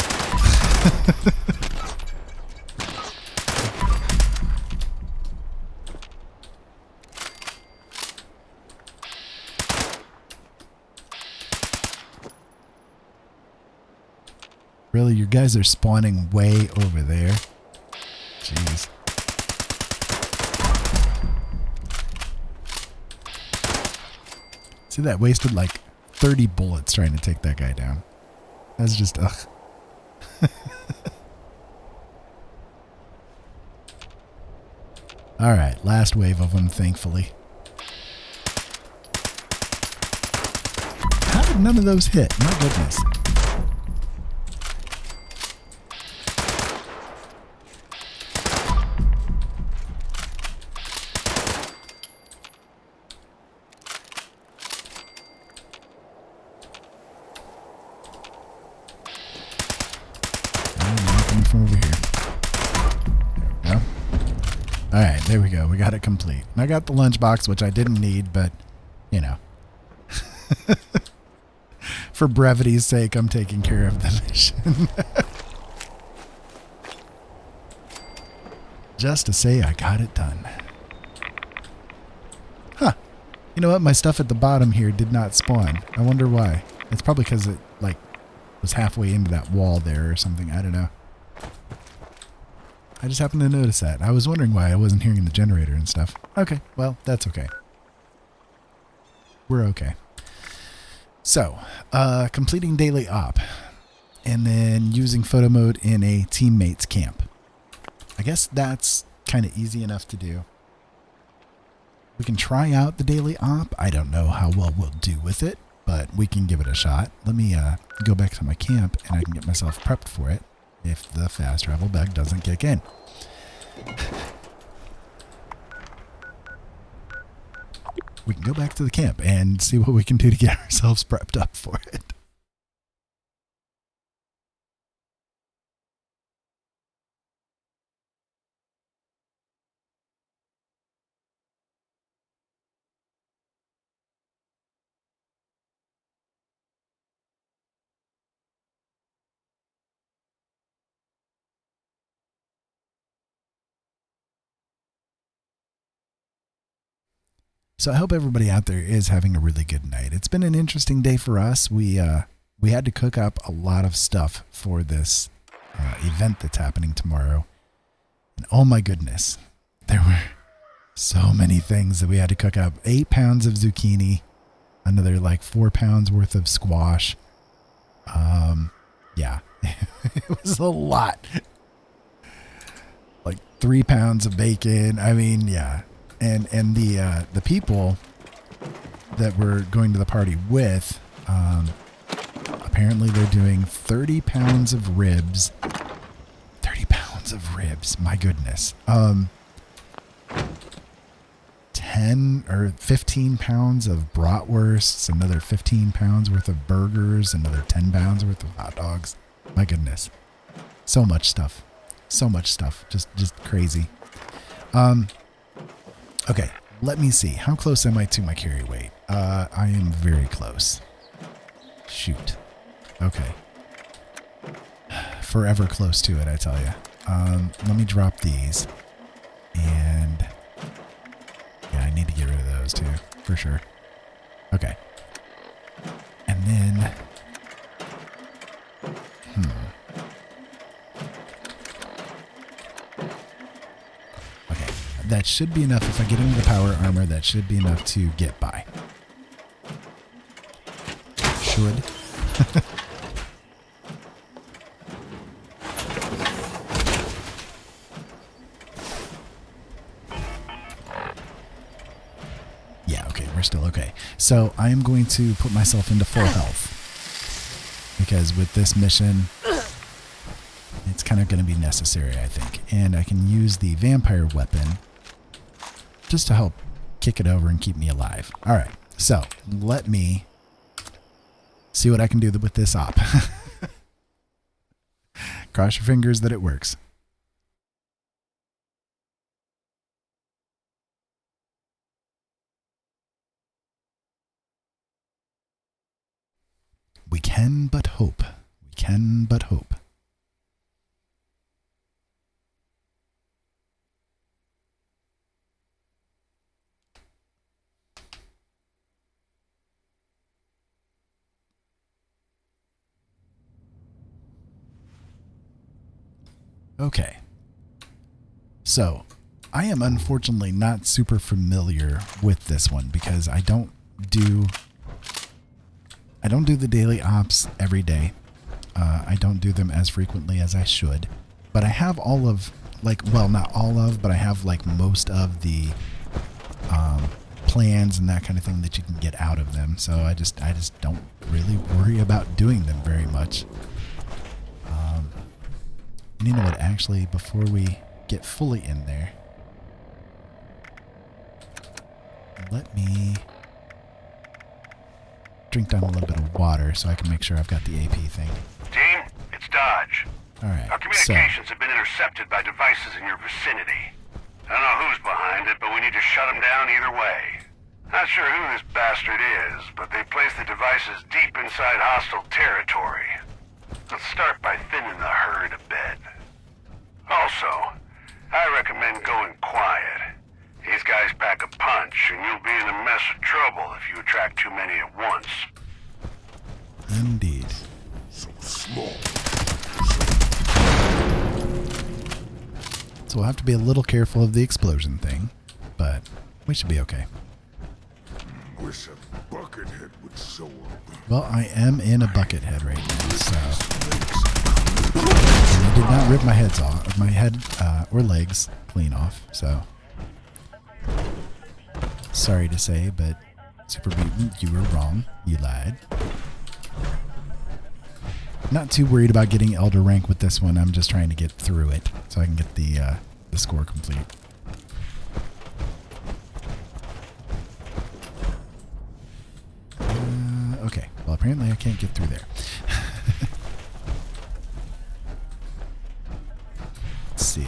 Really, you guys are spawning way over there. Jeez. See, that wasted like 30 bullets trying to take that guy down. That's just, ugh. Alright, last wave of them, thankfully. How did none of those hit? My goodness. From over here. There we go. Alright, there we go. We got it complete. And I got the lunchbox, which I didn't need, but, you know. For brevity's sake, I'm taking care of the mission. Just to say I got it done. Huh. You know what? My stuff at the bottom here did not spawn. I wonder why. It's probably because it, like, was halfway into that wall there or something. I don't know. I just happened to notice that. I was wondering why I wasn't hearing the generator and stuff. Okay, well, that's okay. We're okay. So, completing daily op. And then using photo mode in a teammate's camp. I guess that's kind of easy enough to do. We can try out the daily op. I don't know how well we'll do with it, but we can give it a shot. Let me go back to my camp and I can get myself prepped for it. If the fast travel bug doesn't kick in. We can go back to the camp and see what we can do to get ourselves prepped up for it. So I hope everybody out there is having a really good night. It's been an interesting day for us. We had to cook up a lot of stuff for this event that's happening tomorrow. And oh my goodness, there were so many things that we had to cook up. 8 pounds of zucchini, another like 4 pounds worth of squash. Yeah, it was a lot. Like 3 pounds of bacon. I mean, yeah. And the people that we're going to the party with, apparently they're doing 30 pounds of ribs. 30 pounds of ribs, my goodness. 10 or 15 pounds of bratwursts, another 15 pounds worth of burgers, another 10 pounds worth of hot dogs. My goodness. So much stuff. So much stuff. Just crazy. Okay, let me see. How close am I to my carry weight? I am very close. Shoot. Okay. Forever close to it, I tell you. Let me drop these. And yeah, I need to get rid of those too, for sure. Okay. And then okay, that should be enough. If I get into the power armor, that should be enough to get by. Should. Yeah, okay, we're still okay. So I am going to put myself into full health. Because with this mission, it's kind of going to be necessary, I think. And I can use the vampire weapon just to help kick it over and keep me alive. All right, so let me see what I can do with this op. Cross your fingers that it works. We can but hope. We can but hope. Okay. So, I am unfortunately not super familiar with this one because I don't do the daily ops every day. I don't do them as frequently as I should. But I have all of, well, not all of, but I have most of the plans and that kind of thing that you can get out of them. So I just don't really worry about doing them very much. And you know what, actually, before we get fully in there, let me drink down a little bit of water so I can make sure I've got the AP thing. Team, it's Dodge. Alright, Our communications have been intercepted by devices in your vicinity. I don't know who's behind it, but we need to shut them down either way. Not sure who this bastard is, but they placed the devices deep inside hostile territory. Let's start by thinning the herd a bit. Also, I recommend going quiet. These guys pack a punch, and you'll be in a mess of trouble if you attract too many at once. Indeed. So small. So we'll have to be a little careful of the explosion thing, but we should be okay. Wish a buckethead would show up. Well, I am in a bucket head right now, so... And I did not rip my head or legs clean off, so... Sorry to say, but Super Mutant, you were wrong. You lied. Not too worried about getting Elder rank with this one. I'm just trying to get through it so I can get the score complete. Okay. Well, apparently I can't get through there. Let's see.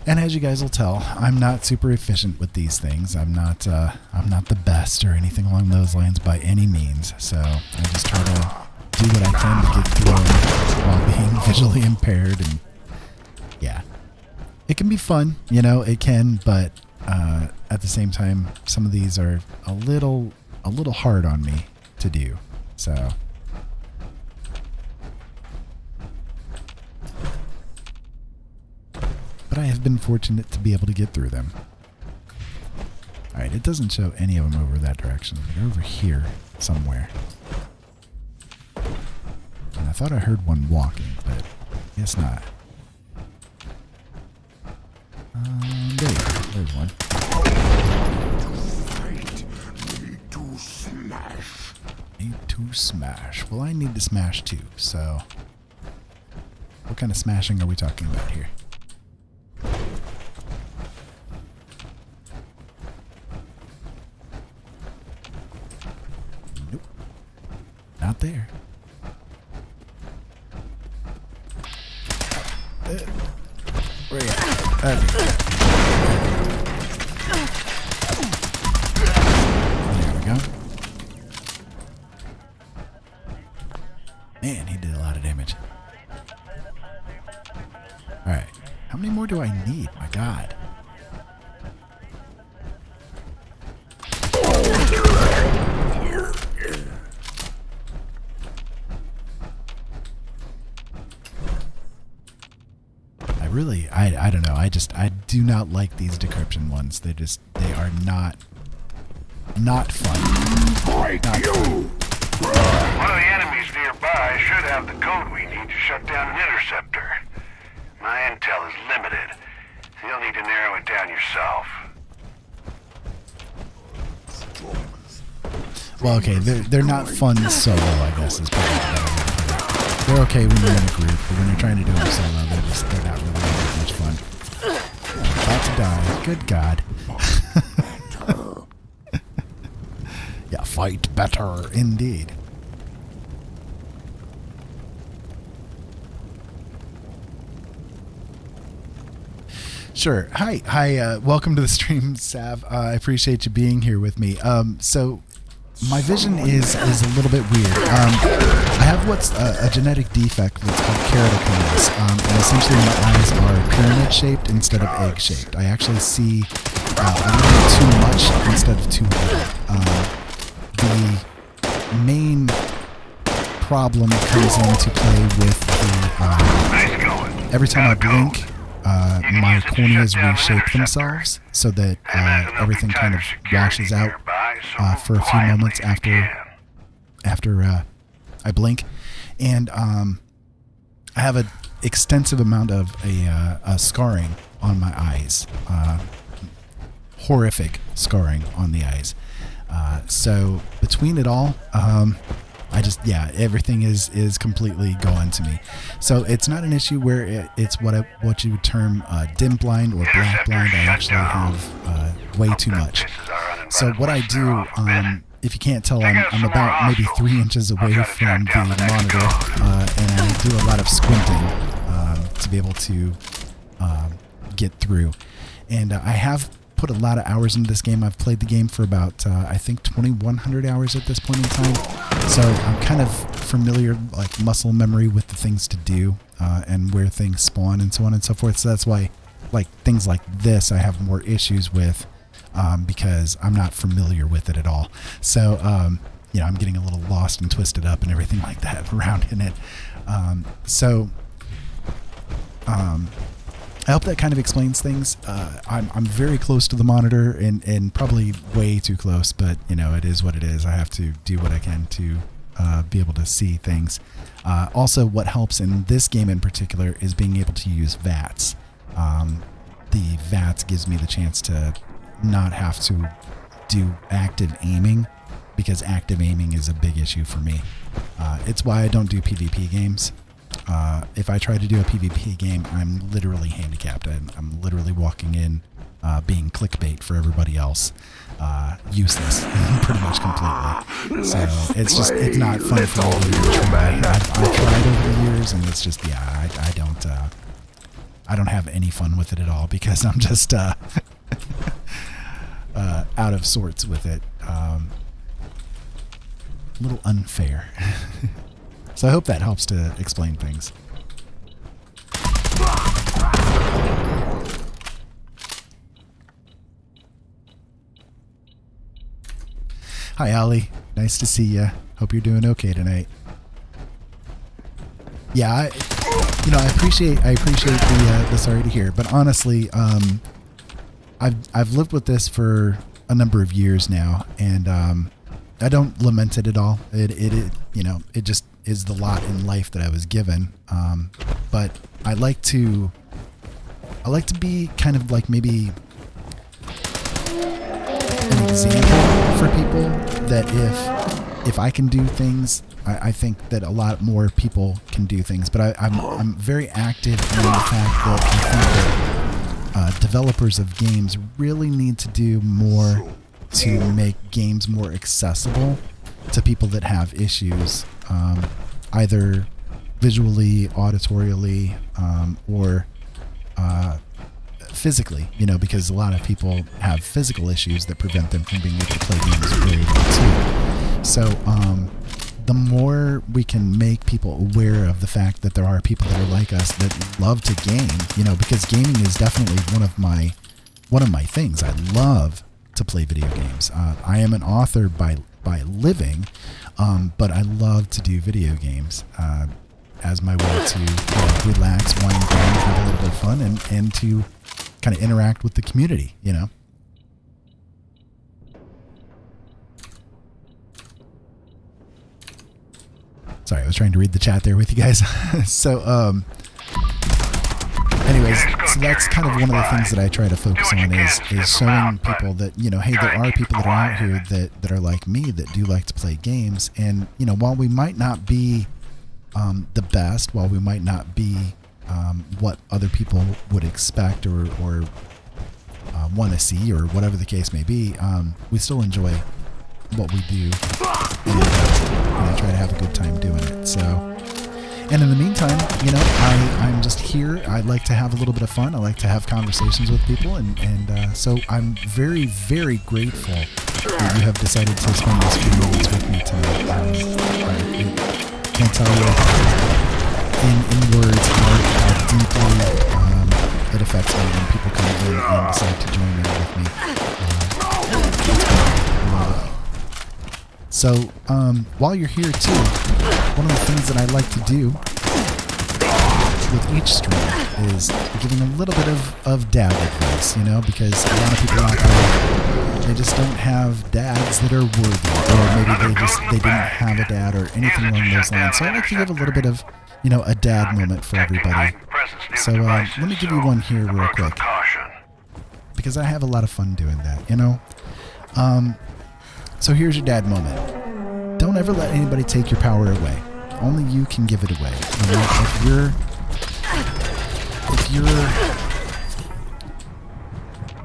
And as you guys will tell, I'm not super efficient with these things. I'm not the best or anything along those lines by any means. So I just try to do what I can to get through them while being visually impaired. And yeah, it can be fun, it can, but at the same time, some of these are a little hard on me to do. So. But I have been fortunate to be able to get through them. Alright, it doesn't show any of them over that direction. They're over here somewhere. And I thought I heard one walking, but I guess not. There you go. There's one. Need to smash. Need to smash. Well, I need to smash too, so... What kind of smashing are we talking about here? Not there. Where are you at? Okay. Alright. How many more do I need? My god. I don't know. I do not like these decryption ones. They are not fun. Not fun. One of the enemies nearby should have the code we need to shut down an interceptor. My intel is limited, so you'll need to narrow it down yourself. Well, okay, they're not fun solo, I guess, is probably the better way to put it. They're okay when you're in a group, but when you're trying to do them solo, they're not really that much fun. About to die. Good God. Yeah, fight better, indeed. Sure. Hi. Welcome to the stream, Sav. I appreciate you being here with me. So my vision is a little bit weird. I have what's a genetic defect that's called keratoconus, and essentially my eyes are pyramid-shaped instead of egg-shaped. I actually see a little too much instead of too little. The main problem comes into play with the every time I blink, my corneas reshape themselves so that everything kind of washes out for a few moments after I blink, and I have an extensive amount of a scarring on my eyes, horrific scarring on the eyes. So between it all, everything is completely gone to me. So it's not an issue where it's what you would term dim blind or black blind. I actually have way too much. So what I do, if you can't tell, I'm about maybe 3 inches away from the monitor, and I do a lot of squinting to be able to get through. And I have put a lot of hours into this game. I've played the game for about, I think, 2,100 hours at this point in time. So I'm kind of familiar, like muscle memory, with the things to do and where things spawn and so on and so forth. So that's why, like, things like this I have more issues with because I'm not familiar with it at all. So, I'm getting a little lost and twisted up and everything like that around in it. I hope that kind of explains things. I'm very close to the monitor and probably way too close, but it is what it is. I have to do what I can to be able to see things. Also, what helps in this game in particular is being able to use VATS. The VATS gives me the chance to not have to do active aiming, because active aiming is a big issue for me. It's why I don't do PvP games. If I try to do a PvP game, I'm literally handicapped. I'm literally walking in being clickbait for everybody else. Useless, pretty much completely. So it's not fun for me to try. I've tried over the years, and it's just, I don't have any fun with it at all, because I'm just out of sorts with it. A little unfair. So I hope that helps to explain things. Hi, Ollie. Nice to see you. Hope you're doing okay tonight. Yeah, I appreciate the sorry to hear, but honestly, I've lived with this for a number of years now, and I don't lament it at all. It just is the lot in life that I was given. But I like to be kind of like maybe an example for people that if I can do things, I think that a lot more people can do things. But I'm very active in the fact that I think that developers of games really need to do more to make games more accessible to people that have issues, either visually, auditorially, or physically, because a lot of people have physical issues that prevent them from being able to play games very well too. So the more we can make people aware of the fact that there are people that are like us that love to game, because gaming is definitely one of my things. I love to play video games. I am an author by living, but I love to do video games as my way to relax, wind down, have a little bit of fun, and to kind of interact with the community, Sorry, I was trying to read the chat there with you guys. So, anyways, so that's kind of one of the things that I try to focus on is showing people that, hey, there are people that are out here that are like me, that do like to play games. And, while we might not be the best, while we might not be what other people would expect or want to see, or whatever the case may be, we still enjoy what we do, and try to have a good time doing it. So, and in the meantime, I'm just here. I like to have a little bit of fun. I like to have conversations with people, and so I'm very, very grateful that you have decided to spend this few moments with me tonight. I can't tell you in words how deeply it affects me when people come in and decide to join in with me. So, while you're here too, one of the things that I like to do with each stream is giving a little bit of dad advice, because a lot of people out there, they just don't have dads that are worthy, or maybe they didn't have a dad or anything along those lines. So I like to give a little bit of, a dad moment for everybody. So, let me give you one here real quick, because I have a lot of fun doing that, So here's your dad moment. Don't ever let anybody take your power away. Only you can give it away. If you're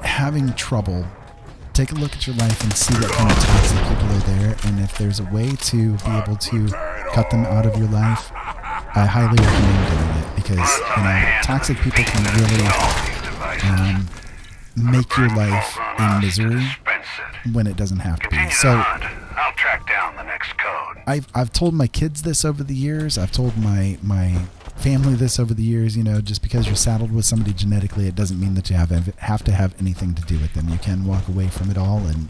having trouble, take a look at your life and see what kind of toxic people are there. And if there's a way to be able to cut them out of your life, I highly recommend doing it, because toxic people can really make your life in misery when it doesn't have to be. So I'll track down the next code. I've told my kids this over the years. I've told my family this over the years. Just because you're saddled with somebody genetically, it doesn't mean that you have to have anything to do with them. You can walk away from it all and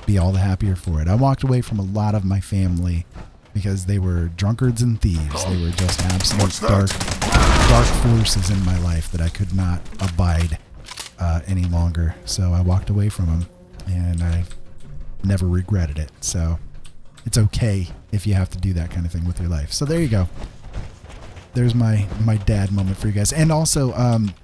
be all the happier for it. I walked away from a lot of my family because they were drunkards and thieves. They were just absolute dark forces in my life that I could not abide any longer. So I walked away from them, and I never regretted it. So it's okay if you have to do that kind of thing with your life. So there you go. There's my dad moment for you guys. And also,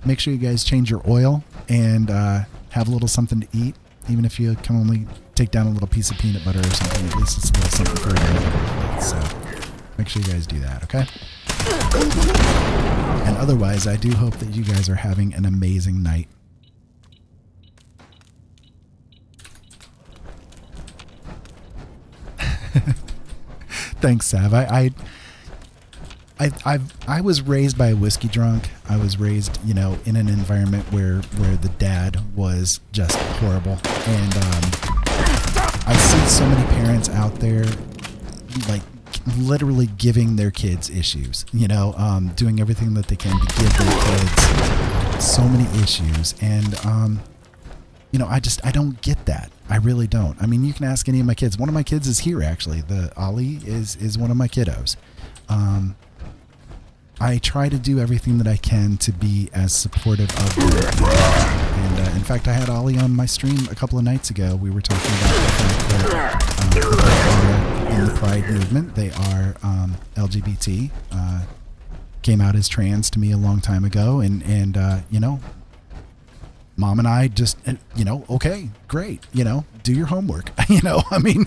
make sure you guys change your oil and have a little something to eat. Even if you can only take down a little piece of peanut butter or something, at least it's a little something for you. So make sure you guys do that, okay? And otherwise, I do hope that you guys are having an amazing night. Thanks, Sav. I was raised by a whiskey drunk. I was raised, in an environment where the dad was just horrible, and I see so many parents out there, like literally giving their kids issues. Doing everything that they can to give their kids so many issues, and I don't get that. I really don't. I mean, you can ask any of my kids. One of my kids is here, actually. The Ollie is one of my kiddos. I try to do everything that I can to be as supportive of them. And in fact, I had Ollie on my stream a couple of nights ago. We were talking about the fact that they are in the Pride movement. They are LGBT. Came out as trans to me a long time ago, and Mom and I just, okay, great, do your homework. I mean,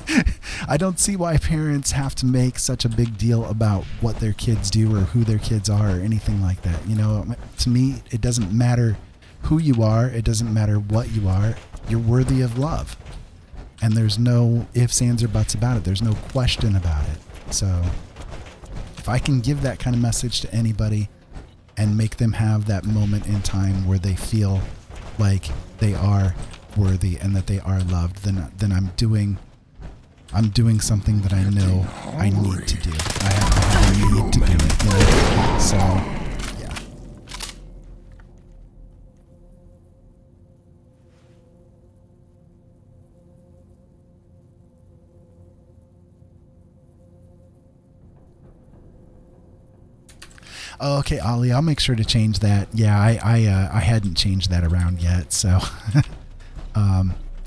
I don't see why parents have to make such a big deal about what their kids do or who their kids are or anything like that. To me, it doesn't matter who you are. It doesn't matter what you are. You're worthy of love. And there's no ifs, ands, or buts about it. There's no question about it. So if I can give that kind of message to anybody and make them have that moment in time where they feel like they are worthy and that they are loved, then I'm doing I'm doing something that I know I need to do. I have a need to do it. You know? So, yeah. Oh, okay, Ollie, I'll make sure to change that. Yeah, I hadn't changed that around yet, so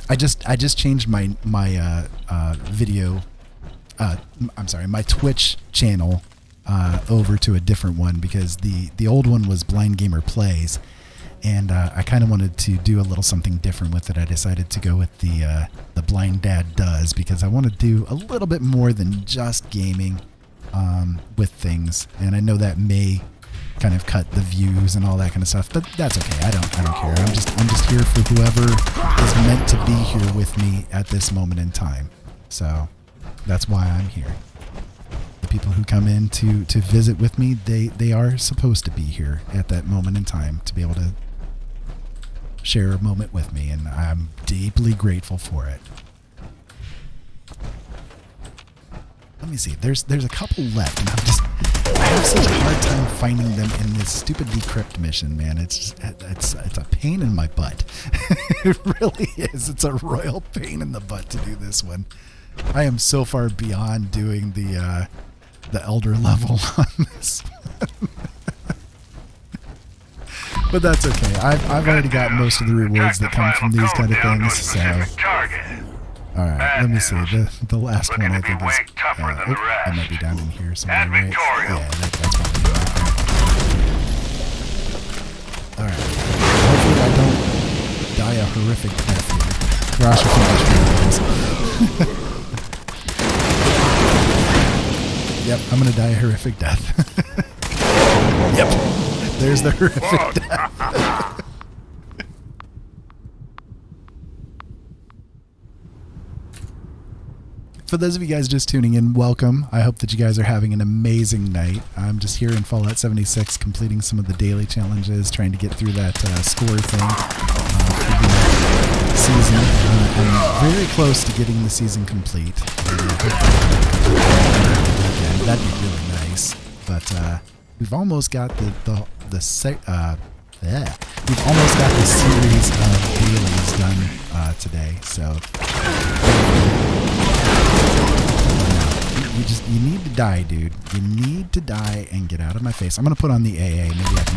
I just changed my video. I'm sorry, my Twitch channel over to a different one because the old one was Blind Gamer Plays, and I kind of wanted to do a little something different with it. I decided to go with the Blind Dad Does because I want to do a little bit more than just gaming with things, and I know that may kind of cut the views and all that kind of stuff, but that's okay. I don't care. I'm just here for whoever is meant to be here with me at this moment in time. So that's why I'm here. The people who come in to visit with me, they are supposed to be here at that moment in time to be able to share a moment with me, and I'm deeply grateful for it. Let me see. There's a couple left, and I have such a hard time finding them in this stupid decrypt mission, man. It's a pain in my butt. It really is. It's a royal pain in the butt to do this one. I am so far beyond doing the elder level on this one. But that's okay. I've already got most of the rewards that come from these kind of things, so. Alright, let me see. The last one I think is... I might be down in here somewhere, right? Yeah, that's probably it. Alright. Hopefully I don't die a horrific death here. Gosh, I think Yep, I'm gonna die a horrific death. Yep. There's the horrific death. For those of you guys just tuning in, welcome. I hope that you guys are having an amazing night. I'm just here in Fallout 76 completing some of the daily challenges, trying to get through that score thing for the season. I'm very close to getting the season complete. That'd be really nice. But we've almost got we've almost got the series of dailies done today, so you need to die, dude. You need to die and get out of my face. I'm gonna put on the AA. Maybe I can.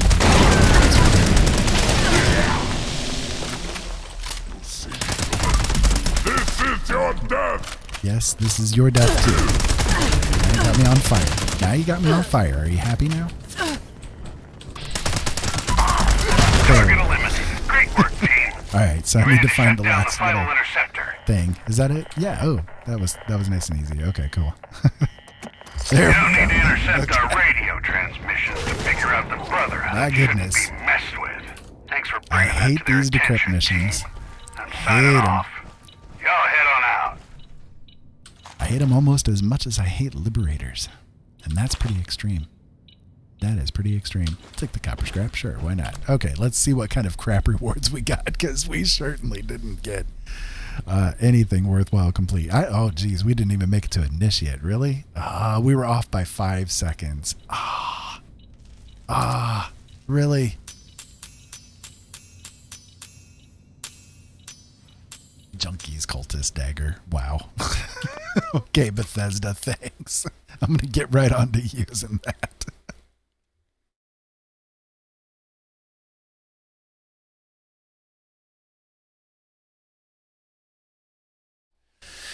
This is your death. Yes, this is your death too. Now you got me on fire. Now you got me on fire. Are you happy now? Target eliminated. Great work, team. All right, so I need to find the last little interceptor thing. Is that it? Yeah. Oh, that was nice and easy. Okay, cool. There You don't we need go. to intercept Okay. our radio transmissions to figure out the brotherhood My shouldn't goodness. be messed with. Thanks for I bringing that hate to their these decrypt attention, missions. team. I'm signing Hate 'em. off. Y'all head on out. I hate them almost as much as I hate liberators, and that's pretty extreme. That is pretty extreme. Take the copper scrap, sure, why not? Okay, let's see what kind of crap rewards we got, because we certainly didn't get anything worthwhile complete. Oh, geez, we didn't even make it to initiate, really? We were off by 5 seconds. Really? Junkies cultist dagger. Wow. Okay, Bethesda, thanks. I'm going to get right on to using that.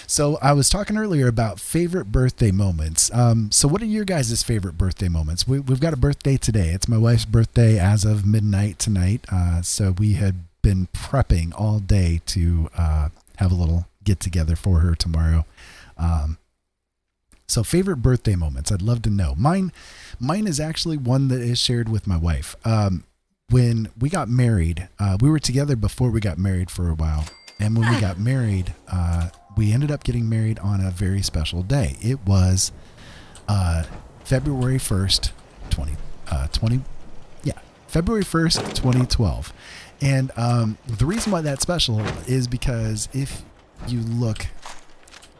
So I was talking earlier about favorite birthday moments. So what are your guys' favorite birthday moments? We've got a birthday today. It's my wife's birthday as of midnight tonight. So we had been prepping all day to have a little get together for her tomorrow. So favorite birthday moments, I'd love to know. Mine is actually one that is shared with my wife. When we got married, we were together before we got married for a while. And when we got married, we ended up getting married on a very special day. It was February 1st, February 1st, 2012. And the reason why that's special is because if you look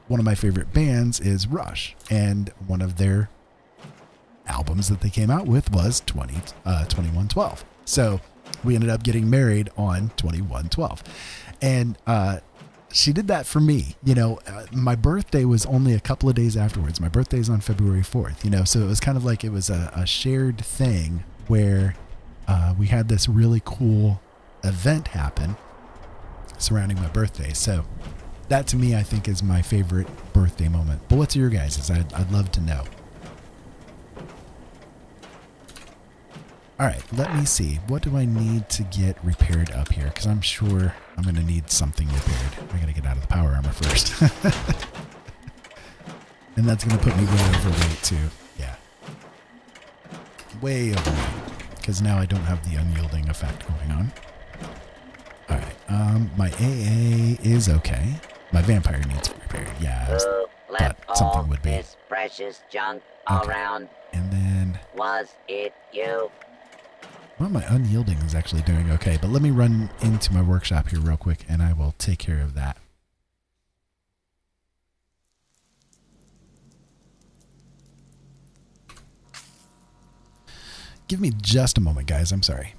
one of my favorite bands is Rush, and one of their albums that they came out with was 2112. So we ended up getting married on 2112, and she did that for me. My birthday was only a couple of days afterwards. My birthday's on February 4th, so it was kind of like it was a shared thing where we had this really cool event happen surrounding my birthday. So that to me, I think, is my favorite birthday moment. But what's your guys's? I'd love to know. All right, let me see. What do I need to get repaired up here? Because I'm sure I'm going to need something repaired. I got to get out of the power armor first. And that's going to put me way overweight too. Yeah. Way overweight. Because now I don't have the unyielding effect going on. All right. My AA is okay. My vampire needs repaired. Yeah, I left thought something all would be. this precious junk Okay. around. And then... Was it you? Well, my unyielding is actually doing okay, but let me run into my workshop here real quick and I will take care of that. Give me just a moment, guys. I'm sorry.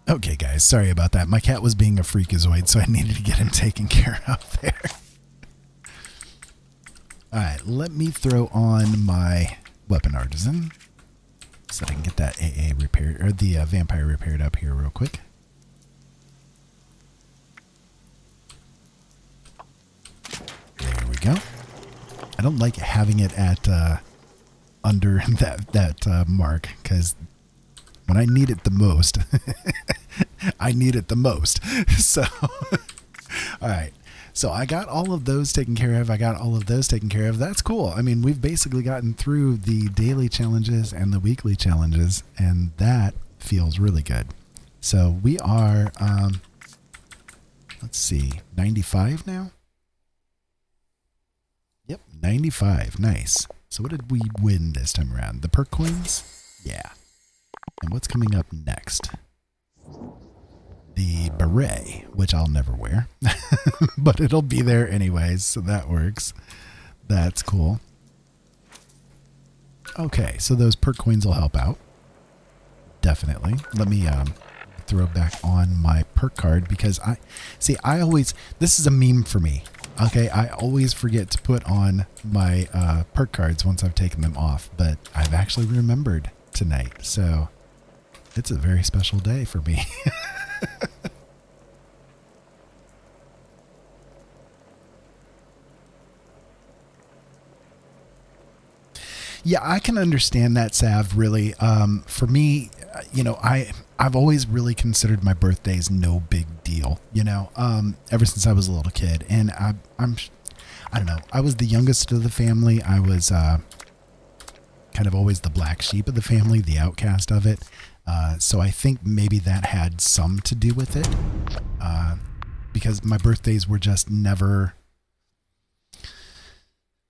Okay, guys, sorry about that. My cat was being a freakazoid, so I needed to get him taken care of there. All right, let me throw on my weapon artisan so that I can get that AA repaired, or the vampire repaired up here real quick. There we go. I don't like having it at under that mark, because when I need it the most, I need it the most. So, all right. So I got all of those taken care of. I got all of those taken care of. That's cool. I mean, we've basically gotten through the daily challenges and the weekly challenges, and that feels really good. So we are, let's see, 95 now? Yep, 95. Nice. So what did we win this time around? The perk coins? Yeah. And what's coming up next? The beret, which I'll never wear, but it'll be there anyways, so that works. That's cool. Okay, so those perk coins will help out. Definitely. Let me throw back on my perk card, because I always, this is a meme for me. Okay, I always forget to put on my perk cards once I've taken them off, but I've actually remembered tonight, so it's a very special day for me. Yeah, I can understand that, Sav, really. For me, I've always really considered my birthdays no big deal, ever since I was a little kid. And I don't know, I was the youngest of the family. I was kind of always the black sheep of the family, the outcast of it. So I think maybe that had some to do with it, because my birthdays were just never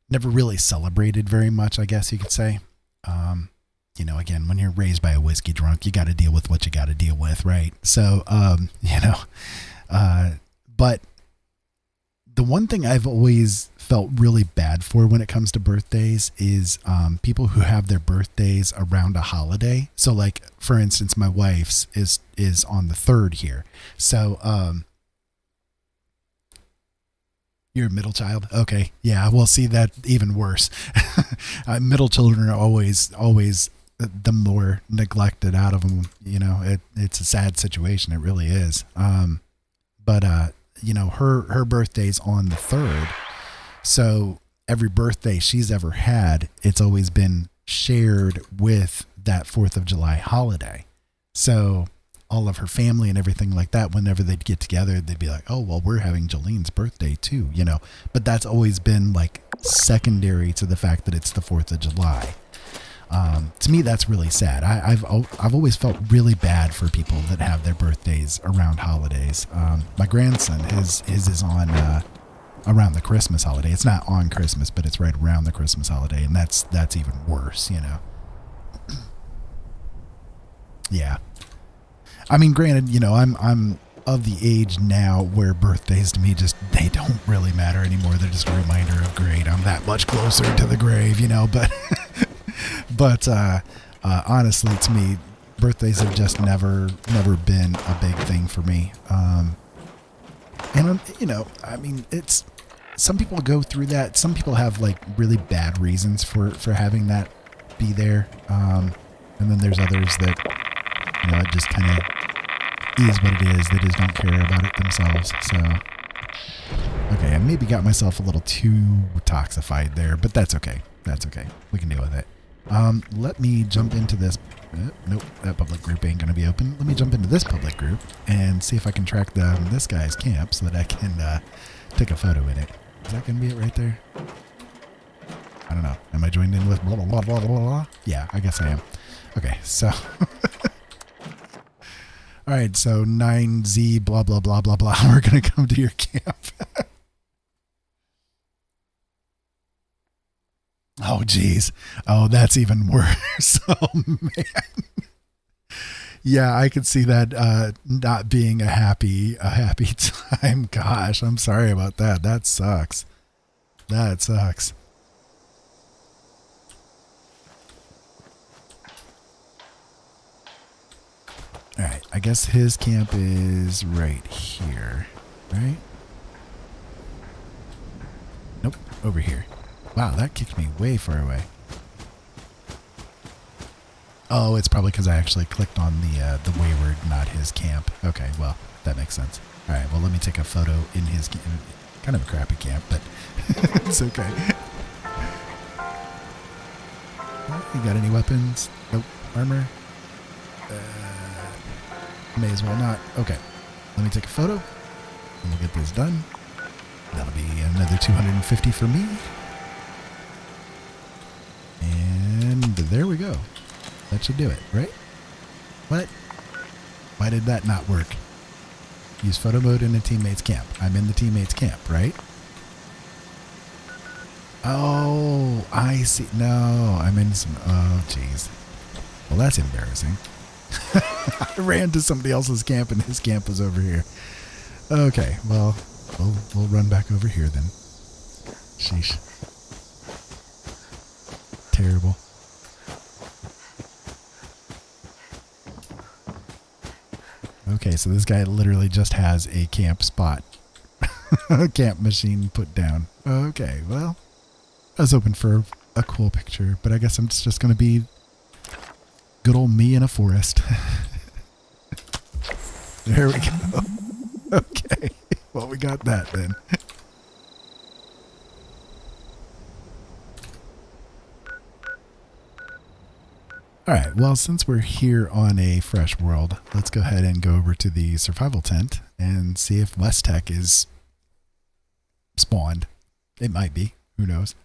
really celebrated very much, I guess you could say. Again, when you're raised by a whiskey drunk, you got to deal with what you got to deal with, right? So, but the one thing I've always felt really bad for when it comes to birthdays is people who have their birthdays around a holiday. So like, for instance, my wife's is on the 3rd here. So you're a middle child? Okay. Yeah, we'll see that even worse. Middle children are always the more neglected out of them. You know, it's a sad situation. It really is. But you know, her birthday's on the 3rd. So every birthday she's ever had, it's always been shared with that 4th of July holiday. So all of her family and everything like that, whenever they'd get together, they'd be like, oh, well, we're having Jolene's birthday too, you know, but that's always been like secondary to the fact that it's the 4th of July. To me, that's really sad. I've always felt really bad for people that have their birthdays around holidays. My grandson, his is on, around the Christmas holiday. It's not on Christmas, but it's right around the Christmas holiday. And that's even worse, you know? Yeah. I mean, granted, you know, I'm of the age now where birthdays to me they don't really matter anymore. They're just a reminder of great, I'm that much closer to the grave, you know, but honestly, to me, birthdays have just never been a big thing for me. And you know, I mean, some people go through that. Some people have like really bad reasons for having that be there. And then there's others that, you know, it just kind of is what it is. They just don't care about it themselves. So, okay, I maybe got myself a little too toxified there, but that's okay. That's okay. We can deal with it. Let me jump into this. Nope, that public group ain't going to be open. Let me jump into this public group and see if I can track down this guy's camp so that I can take a photo in it. Is that going to be it right there? I don't know. Am I joined in with blah, blah, blah, blah, blah, blah? Yeah, I guess I am. Okay, so... All right, so 9Z blah, blah, blah, blah, blah. We're going to come to your camp. Oh, geez. Oh, that's even worse. Oh, man. Yeah, I could see that not being a happy time. Gosh, I'm sorry about that. That sucks. That sucks. All right, I guess his camp is right here, right? Nope, over here. Wow, that kicked me way far away. Oh, it's probably because I actually clicked on the wayward, not his camp. Okay, well, that makes sense. All right, well, let me take a photo in his kind of a crappy camp, but it's okay. You got any weapons? Nope. Armor? May as well not. Okay. Let me take a photo, and we'll get this done. That'll be another 250 for me. And there we go. That should do it, right? What? Why did that not work? Use photo mode in a teammate's camp. I'm in the teammate's camp, right? Oh, I see. No, I'm in some... Oh, jeez. Well, that's embarrassing. I ran to somebody else's camp and his camp was over here. Okay, well, we'll run back over here then. Sheesh. Terrible. Okay, so this guy literally just has a camp spot. A camp machine put down. Okay, well, I was hoping for a cool picture, but I guess I'm just going to be good old me in a forest. There we go. Okay, well, we got that then. All right, well, since we're here on a fresh world, let's go ahead and go over to the survival tent and see if West Tech is spawned. It might be. Who knows?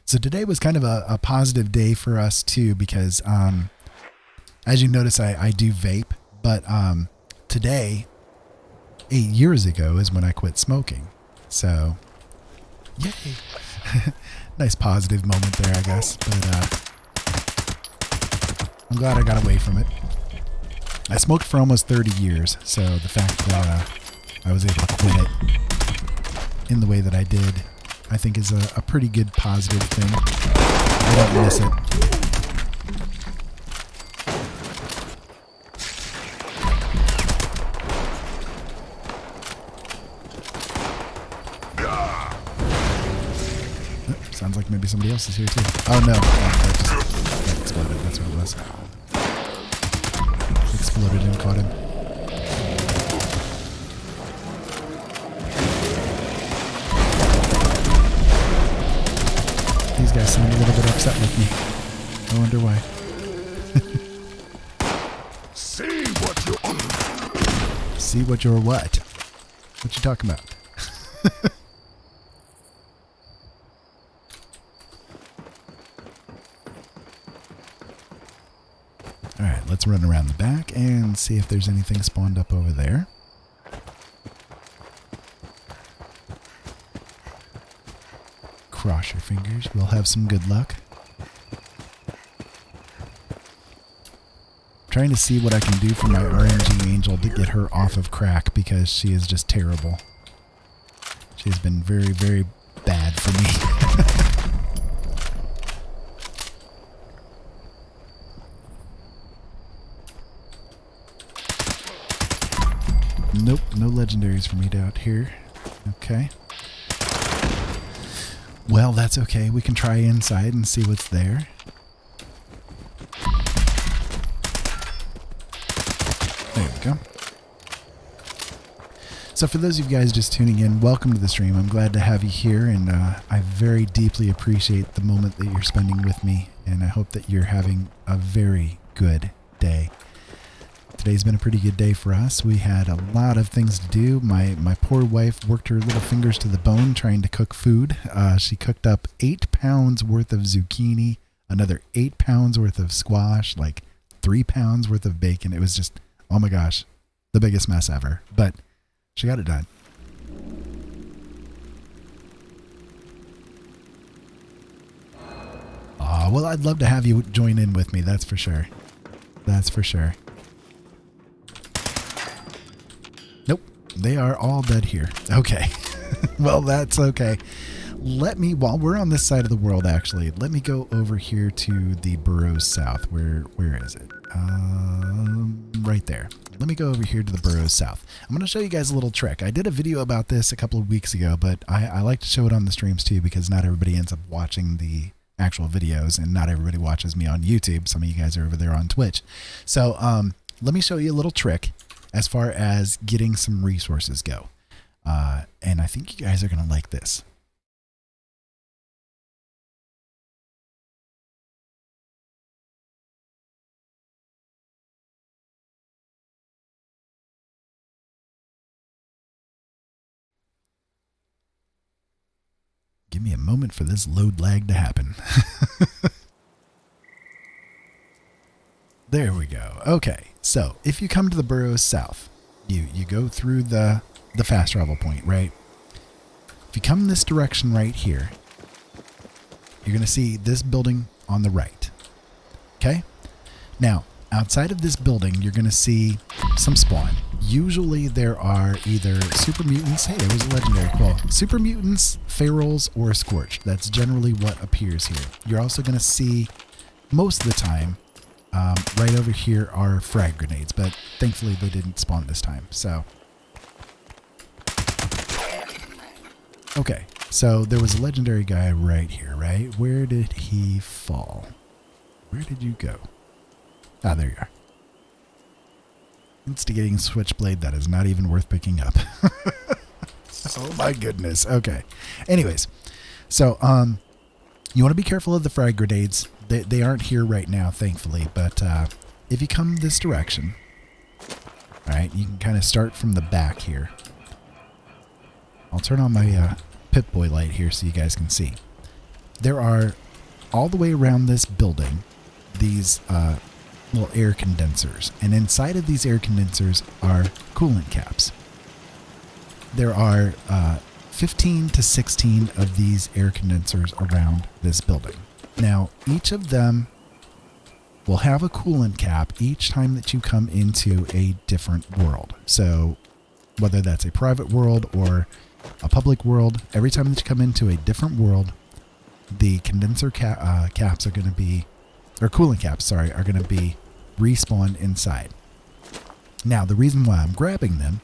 So today was kind of a positive day for us too, because as you notice, I do vape, but today, 8 years ago, is when I quit smoking. So, yay. Nice positive moment there, I guess. But I'm glad I got away from it. I smoked for almost 30 years, so the fact that I was able to quit it in the way that I did, I think is a pretty good positive thing. I don't miss it. Sounds like maybe somebody else is here too. Oh no. That exploded. That's what it was. Exploded and caught him. These guys sound a little bit upset with me. I wonder why. See what you... See what you're what? What you talking about? Alright, let's run around the back and see if there's anything spawned up over there. Cross your fingers. We'll have some good luck. Trying to see what I can do for my RNG angel to get her off of crack because she is just terrible. She has been very, very bad for me. Nope, no legendaries for me out here. Okay. Well, that's okay. We can try inside and see what's there. There we go. So for those of you guys just tuning in, welcome to the stream. I'm glad to have you here, and I very deeply appreciate the moment that you're spending with me, and I hope that you're having a very good day. Today's been a pretty good day for us. We had a lot of things to do. My poor wife worked her little fingers to the bone trying to cook food. She cooked up 8 pounds worth of zucchini, another 8 pounds worth of squash, like 3 pounds worth of bacon. It was just, oh my gosh, the biggest mess ever. But she got it done. Well, I'd love to have you join in with me. That's for sure. That's for sure. Nope. They are all dead here. Okay. Well, that's okay. Let me, while we're on this side of the world, actually, let me go over here to the Burrows South. Where is it? Right there. Let me go over here to the Burrows South. I'm going to show you guys a little trick. I did a video about this a couple of weeks ago, but I like to show it on the streams too because not everybody ends up watching the actual videos and not everybody watches me on YouTube. Some of you guys are over there on Twitch. So let me show you a little trick as far as getting some resources go. And I think you guys are going to like this. Give me a moment for this load lag to happen. There we go. Okay, so if you come to the Burrows South, you go through the fast travel point, right? If you come this direction right here, you're going to see this building on the right. Okay? Now, outside of this building, you're going to see some spawn. Usually there are either super mutants. Hey, there was a legendary. Well, super mutants, ferals, or scorched. That's generally what appears here. You're also going to see, most of the time, right over here are frag grenades, but thankfully they didn't spawn this time. So, okay. So there was a legendary guy right here, right? Where did he fall? Where did you go? Ah, there you are. Instigating switchblade, that is not even worth picking up. Oh my goodness. Okay. Anyways, so you want to be careful of the frag grenades. They aren't here right now, thankfully, but if you come this direction, all right, you can kind of start from the back here. I'll turn on my Pip-Boy light here so you guys can see. There are, all the way around this building, these little air condensers, and inside of these air condensers are coolant caps. There are 15 to 16 of these air condensers around this building. Now, each of them will have a coolant cap each time that you come into a different world. So whether that's a private world or a public world, every time that you come into a different world, the condenser caps are going to be, or coolant caps, sorry, are going to be respawned inside. Now, the reason why I'm grabbing them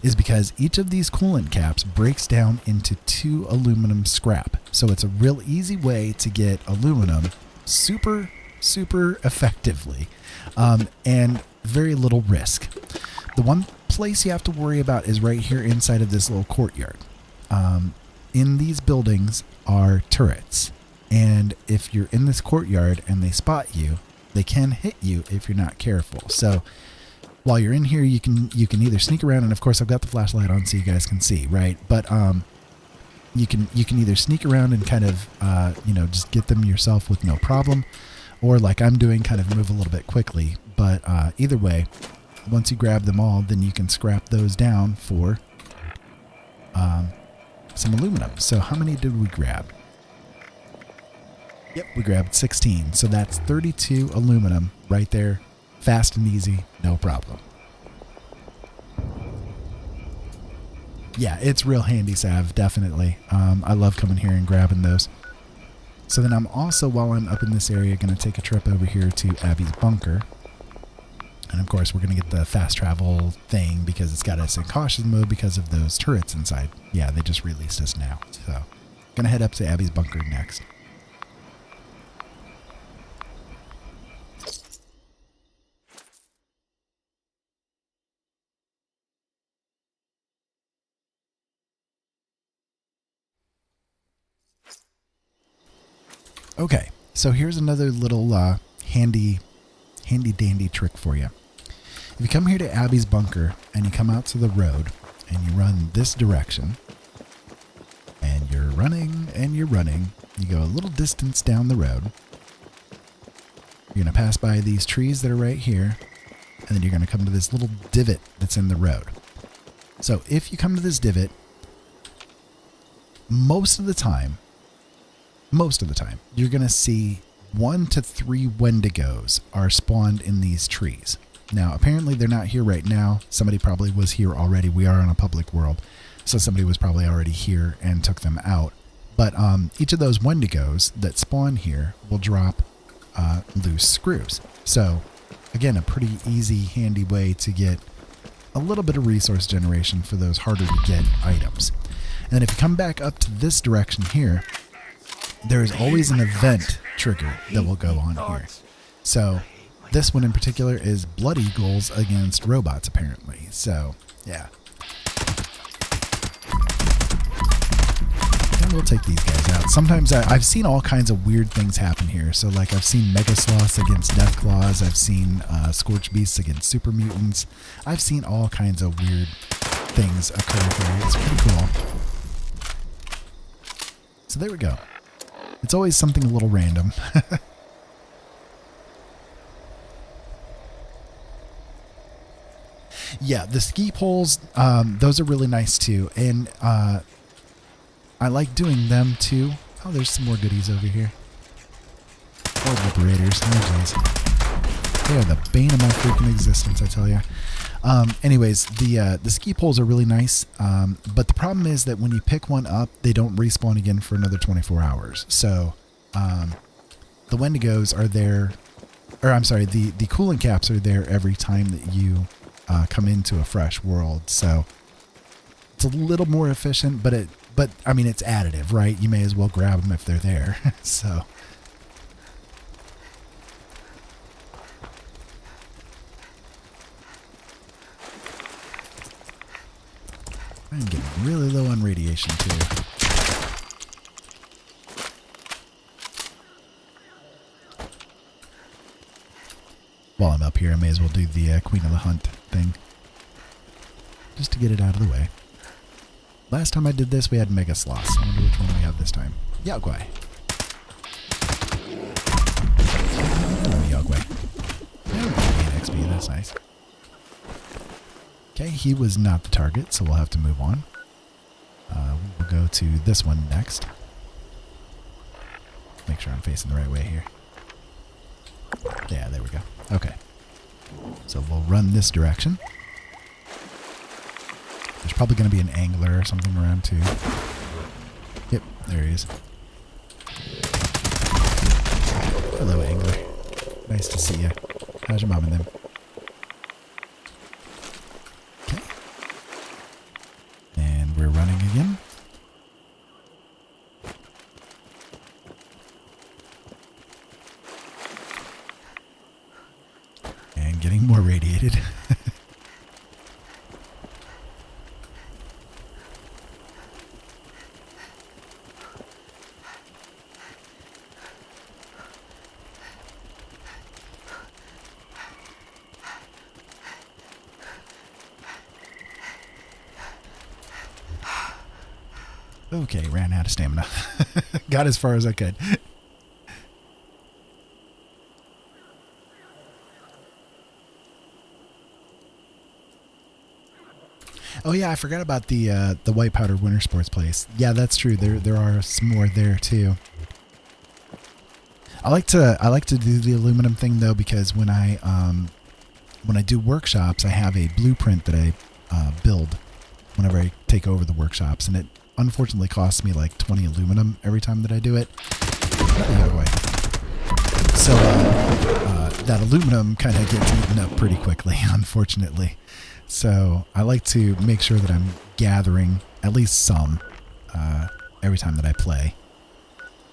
is because each of these coolant caps breaks down into 2 aluminum scrap. So it's a real easy way to get aluminum super effectively, and very little risk. The one place you have to worry about is right here inside of this little courtyard. In these buildings are turrets, and if you're in this courtyard and they spot you, they can hit you if you're not careful. So while you're in here, you can either sneak around, and of course I've got the flashlight on so you guys can see, right? But you can either sneak around and kind of just get them yourself with no problem, or like I'm doing, kind of move a little bit quickly. But either way, once you grab them all, then you can scrap those down for some aluminum. So how many did we grab? Yep, we grabbed 16. So that's 32 aluminum right there. Fast and easy, no problem. Yeah, it's real handy salve, definitely. I love coming here and grabbing those. So then I'm also, while I'm up in this area, going to take a trip over here to Abby's bunker. And of course, we're going to get the fast travel thing because it's got us in cautious mode because of those turrets inside. Yeah, they just released us now. So, going to head up to Abby's bunker next. Okay, so here's another little handy dandy trick for you. If you come here to Abby's bunker and you come out to the road and you run this direction, and you're running and you're running, you go a little distance down the road, you're going to pass by these trees that are right here, and then you're going to come to this little divot that's in the road. So if you come to this divot, most of the time, you're going to see 1 to 3 Wendigos are spawned in these trees. Now, apparently they're not here right now. Somebody probably was here already. We are on a public world, so somebody was probably already here and took them out. But each of those Wendigos that spawn here will drop loose screws. So, again, a pretty easy, handy way to get a little bit of resource generation for those harder to get items. And then if you come back up to this direction here, there is always an event trigger that will go on here. So this one in particular is blood eagles against robots, apparently. So yeah, and we'll take these guys out. Sometimes I've seen all kinds of weird things happen here. So like I've seen mega sloths against death claws. I've seen scorch beasts against super mutants. I've seen all kinds of weird things occur here. It's pretty cool. So there we go. It's always something a little random. Yeah, the ski poles, those are really nice too. And I like doing them too. Oh, there's some more goodies over here. Oh, liberators. Oh, jeez. They are the bane of my freaking existence, I tell you. Anyways, the ski poles are really nice, but the problem is that when you pick one up, they don't respawn again for another 24 hours. So the Wendigos are there, or I'm sorry, the coolant caps are there every time that you come into a fresh world. So it's a little more efficient, but I mean, it's additive, right? You may as well grab them if they're there. So. I'm getting really low on radiation too. While I'm up here, I may as well do the Queen of the Hunt thing. Just to get it out of the way. Last time I did this, we had Mega Sloths. I wonder which one we have this time. Yaogwai. Oh, Yaogwai. Yeah, XP, that's nice. Okay, he was not the target, so we'll have to move on. We'll go to this one next. Make sure I'm facing the right way here. Yeah, there we go. Okay. So we'll run this direction. There's probably going to be an angler or something around too. Yep, there he is. Hello, angler. Nice to see you. How's your mom and them? Okay, ran out of stamina. Got as far as I could. Oh yeah, I forgot about the White Powder Winter Sports place. Yeah, that's true. There are some more there too. I like to do the aluminum thing though, because when I do workshops, I have a blueprint that I build whenever I take over the workshops, and it unfortunately costs me like 20 aluminum every time that I do it. Not the other way. So that aluminum kind of gets eaten up pretty quickly, unfortunately. So I like to make sure that I'm gathering at least some every time that I play.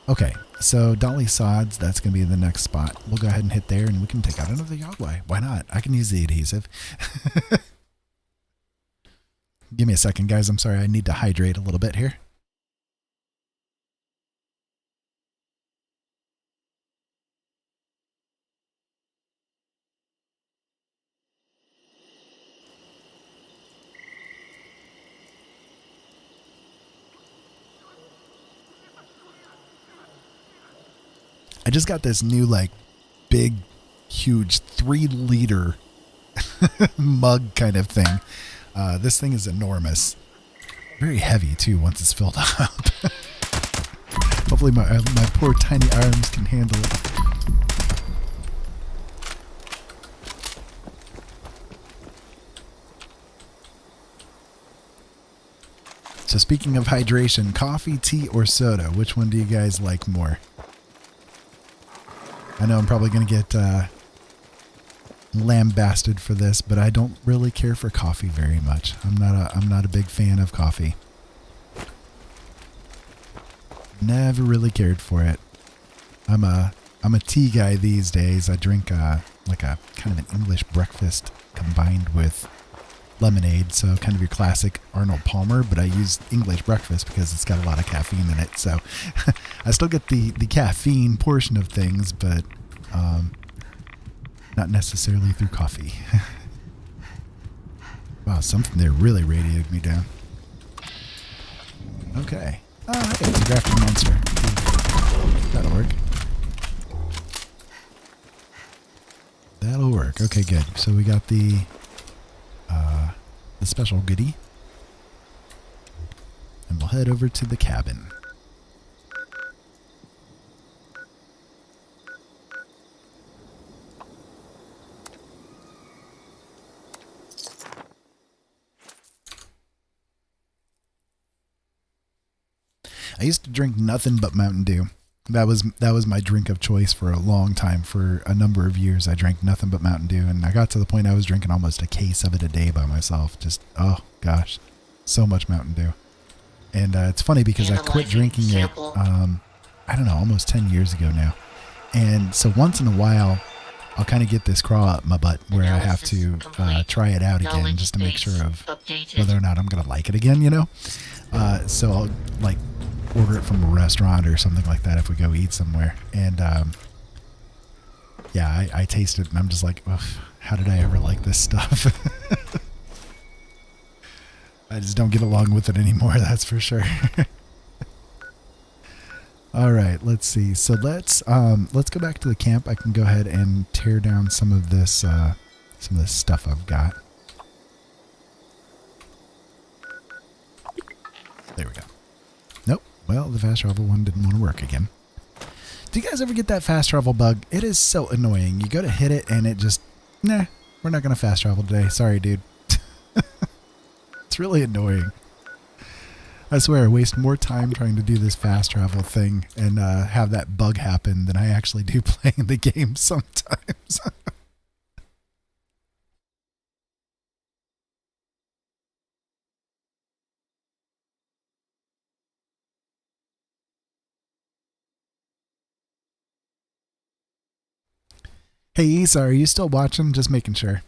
Okay, so Dolly Sods, that's going to be the next spot. We'll go ahead and hit there, and we can take out another Yogwai. Why not? I can use the adhesive. Give me a second, guys. I'm sorry. I need to hydrate a little bit here. I just got this new, like, big, huge 3-liter mug kind of thing. This thing is enormous. Very heavy, too, once it's filled up. Hopefully my poor tiny arms can handle it. So speaking of hydration, coffee, tea, or soda, which one do you guys like more? I know I'm probably going to get lambasted for this, but I don't really care for coffee very much. I'm not a big fan of coffee. Never really cared for it. I'm a tea guy these days. I drink like a kind of an English breakfast combined with lemonade, so kind of your classic Arnold Palmer, but I use English breakfast because it's got a lot of caffeine in it. So I still get the caffeine portion of things, but not necessarily through coffee. Wow, something there really radiated me down. Okay. Oh, hey, it's a grafted monster. That'll work. That'll work. Okay, good. So we got the special goodie. And we'll head over to the cabin. I used to drink nothing but Mountain Dew. That was my drink of choice for a long time. For a number of years, I drank nothing but Mountain Dew, and I got to the point I was drinking almost a case of it a day by myself. Just, oh gosh, so much Mountain Dew. And it's funny because I quit drinking it, I don't know, almost 10 years ago now. And so once in a while, I'll kind of get this crawl up my butt where I have to try it out again just to make sure of whether or not I'm going to like it again, you know? So I'll like order it from a restaurant or something like that if we go eat somewhere. And yeah, I taste it and I'm just like, how did I ever like this stuff? I just don't get along with it anymore, that's for sure. All right, let's see. So let's go back to the camp. I can go ahead and tear down some of this stuff I've got. There we go. Nope. Well, the fast travel one didn't want to work again. Do you guys ever get that fast travel bug? It is so annoying. You go to hit it and it just, nah, we're not going to fast travel today. Sorry, dude. It's really annoying. I swear I waste more time trying to do this fast travel thing and have that bug happen than I actually do playing the game sometimes. Hey, Issa, are you still watching? Just making sure.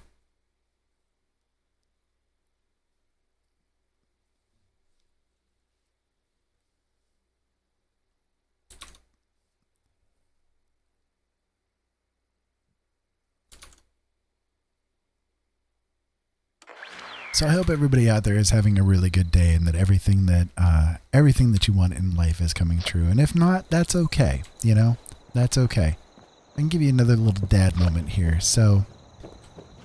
So I hope everybody out there is having a really good day, and that everything that you want in life is coming true. And if not, that's okay. You know, that's okay. I can give you another little dad moment here. So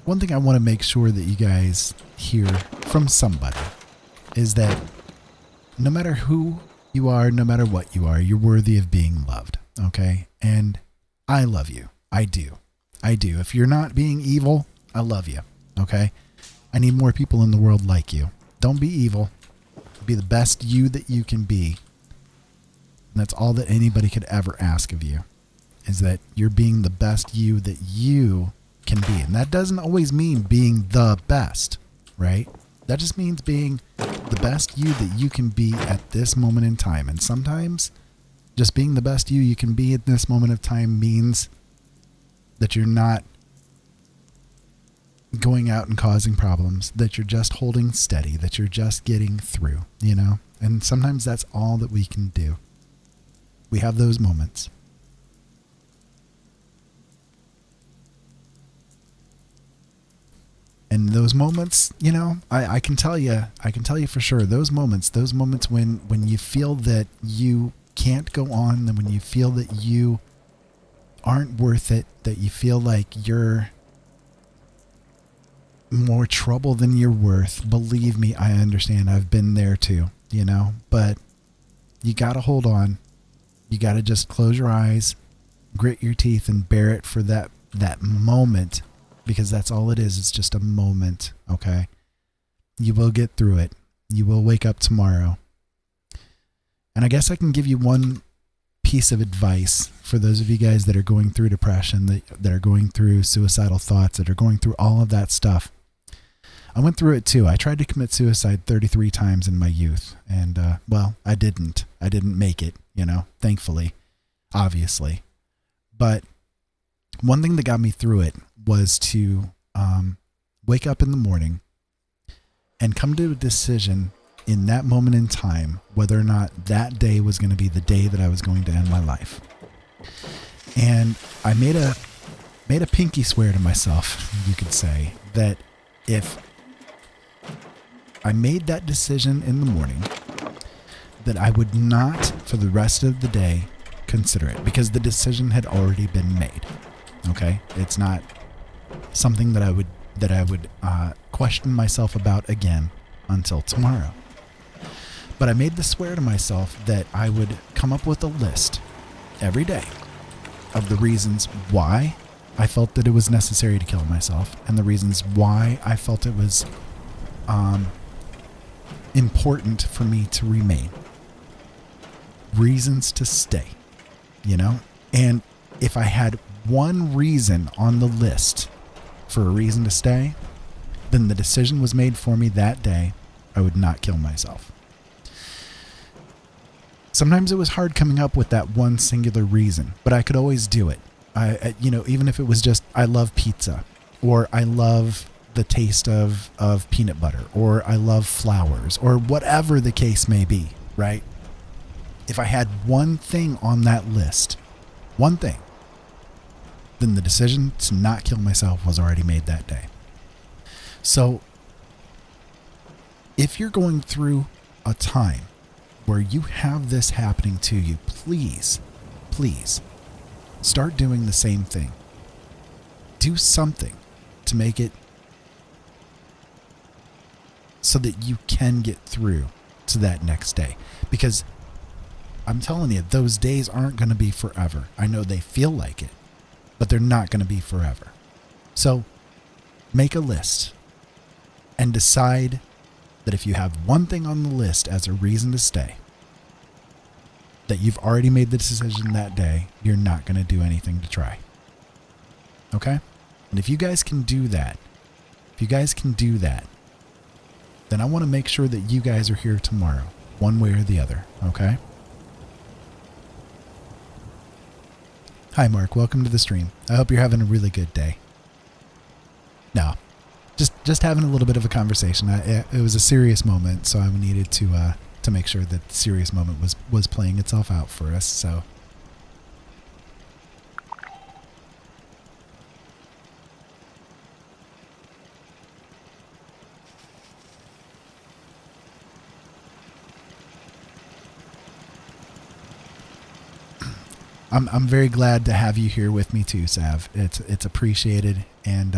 one thing I want to make sure that you guys hear from somebody is that no matter who you are, no matter what you are, you're worthy of being loved. Okay. And I love you. I do. I do. If you're not being evil, I love you. Okay. I need more people in the world like you. Don't be evil. Be the best you that you can be. And that's all that anybody could ever ask of you, is that you're being the best you that you can be. And that doesn't always mean being the best, right? That just means being the best you that you can be at this moment in time. And sometimes just being the best you can be at this moment of time means that you're not going out and causing problems, that you're just holding steady, that you're just getting through, you know? And sometimes that's all that we can do. We have those moments. And those moments, you know, I can tell you for sure, those moments when you feel that you can't go on, and when you feel that you aren't worth it, that you feel like you're more trouble than you're worth. Believe me, I understand. I've been there too, you know, but you got to hold on. You got to just close your eyes, grit your teeth, and bear it for that moment, because that's all it is. It's just a moment. Okay. You will get through it. You will wake up tomorrow. And I guess I can give you one piece of advice for those of you guys that are going through depression, that are going through suicidal thoughts, that are going through all of that stuff. I went through it too. I tried to commit suicide 33 times in my youth, and well, I didn't make it, you know, thankfully, obviously. But one thing that got me through it was to wake up in the morning and come to a decision in that moment in time whether or not that day was going to be the day that I was going to end my life. And I made a pinky swear to myself, you could say, that if I made that decision in the morning, that I would not for the rest of the day consider it, because the decision had already been made. Okay? It's not something that I would question myself about again until tomorrow. But I made the swear to myself that I would come up with a list every day of the reasons why I felt that it was necessary to kill myself, and the reasons why I felt it was important for me to remain. Reasons to stay, you know? And if I had one reason on the list for a reason to stay, then the decision was made for me that day. I would not kill myself. Sometimes it was hard coming up with that one singular reason, but I could always do it. Even if it was just, I love pizza, or I love the taste of peanut butter, or I love flowers, or whatever the case may be, right? If I had one thing on that list, one thing, then the decision to not kill myself was already made that day. So if you're going through a time where you have this happening to you, please start doing the same thing. Do something to make it so that you can get through to that next day. Because I'm telling you, those days aren't going to be forever. I know they feel like it, but they're not going to be forever. So make a list and decide that if you have one thing on the list as a reason to stay, that you've already made the decision that day, you're not going to do anything to try. Okay? And if you guys can do that, then I want to make sure that you guys are here tomorrow, one way or the other. Okay? Hi, Mark. Welcome to the stream. I hope you're having a really good day. No, just having a little bit of a conversation. It was a serious moment, so I needed to make sure that the serious moment was playing itself out for us. So. I'm very glad to have you here with me too, Sav. It's appreciated, and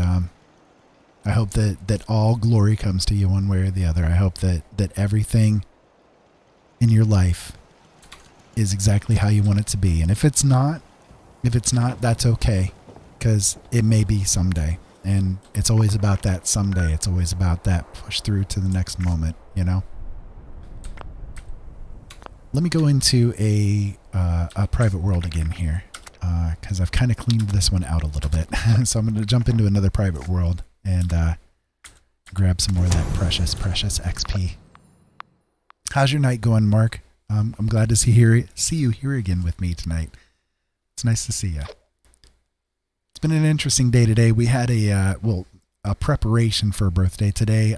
I hope that all glory comes to you one way or the other. I hope that everything in your life is exactly how you want it to be. And if it's not, that's okay, because it may be someday. And it's always about that someday. It's always about that push through to the next moment, you know? Let me go into a private world again here, because I've kind of cleaned this one out a little bit. So I'm going to jump into another private world and grab some more of that precious XP. How's your night going, Mark? I'm glad to see you here again with me tonight. It's nice to see you. It's been an interesting day today. We had a preparation for a birthday today.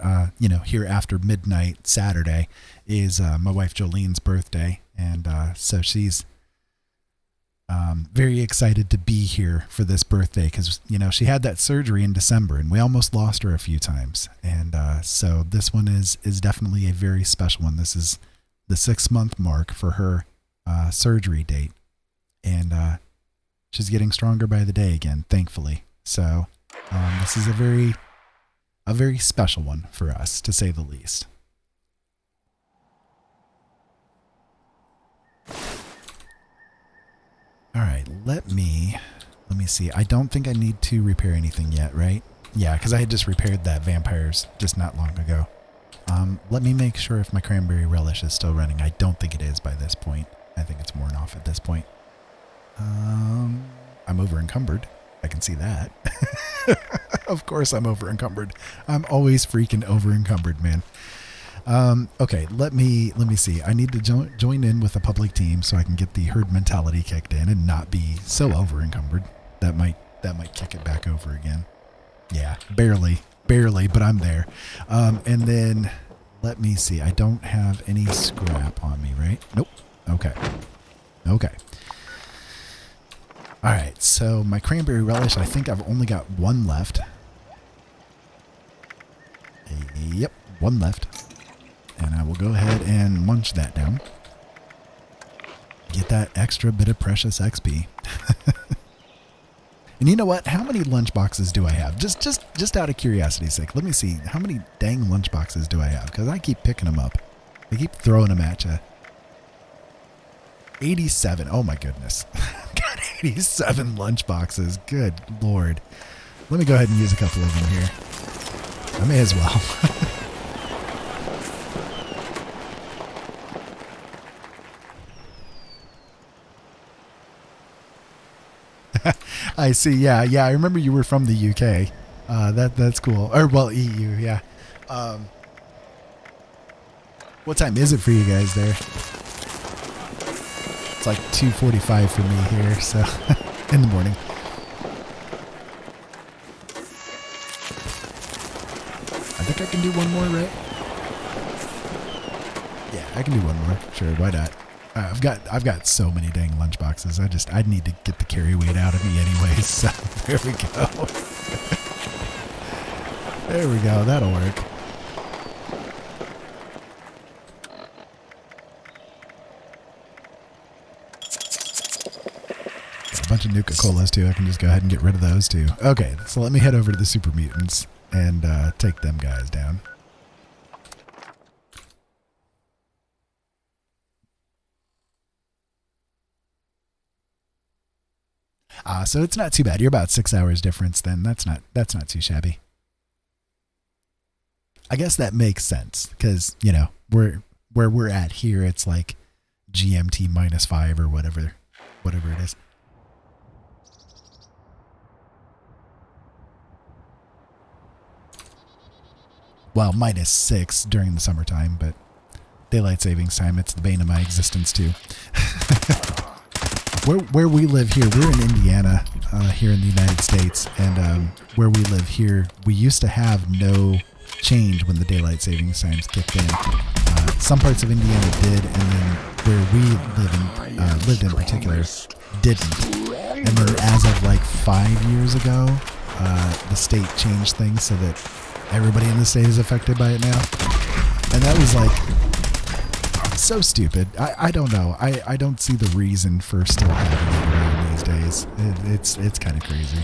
Here after midnight Saturday is my wife Jolene's birthday, and so she's very excited to be here for this birthday because she had that surgery in December, and we almost lost her a few times, and so this one is definitely a very special one. This is the 6-month mark for her surgery date, and she's getting stronger by the day again, thankfully. So this is a very special one for us, to say the least. All right, let me see. I don't think I need to repair anything yet, right? Yeah, because I had just repaired that vampires just not long ago. Let me make sure if my cranberry relish is still running. I don't think it is by this point. I think it's worn off at this point. I'm over encumbered. I can see that. Of course I'm over encumbered. I'm always freaking over encumbered, man. Okay, let me see. I need to join in with a public team so I can get the herd mentality kicked in and not be so over encumbered. That might kick it back over again. Yeah, barely, but I'm there. And then let me see. I don't have any scrap on me, right? Nope. Okay. All right, so my cranberry relish, I think I've only got one left. Yep, one left. And I will go ahead and munch that down. Get that extra bit of precious XP. And you know what? How many lunch boxes do I have? Just out of curiosity's sake, let me see. How many dang lunch boxes do I have? Because I keep picking them up. I keep throwing them at you. 87. Oh my goodness. Got 87 lunch boxes. Good Lord. Let me go ahead and use a couple of them here. I may as well. I see. Yeah. I remember you were from the UK. That's cool. Or, well, EU, yeah. What time is it for you guys there? It's like 2:45 for me here, so in the morning. I think I can do one more, right? Yeah, I can do one more. Sure, why not? I've got so many dang lunch boxes. I need to get the carry weight out of me anyways. So there we go. There we go. That'll work. Got a bunch of Nuka-Colas too. I can just go ahead and get rid of those too. Okay, so let me head over to the Super Mutants and take them guys down. So it's not too bad. You're about 6 hours difference then. That's not too shabby. I guess that makes sense because, where we're at here, it's like GMT -5 or whatever it is. Well, -6 during the summertime, but daylight savings time, it's the bane of my existence too. Where we live here, we're in Indiana, here in the United States, and where we live here, we used to have no change when the daylight savings times kicked in. Some parts of Indiana did, and then where we lived in particular, didn't. And then as of like 5 years ago, the state changed things so that everybody in the state is affected by it now. And that was like so stupid. I don't know. I don't see the reason for still having it around. these days. It's kind of crazy.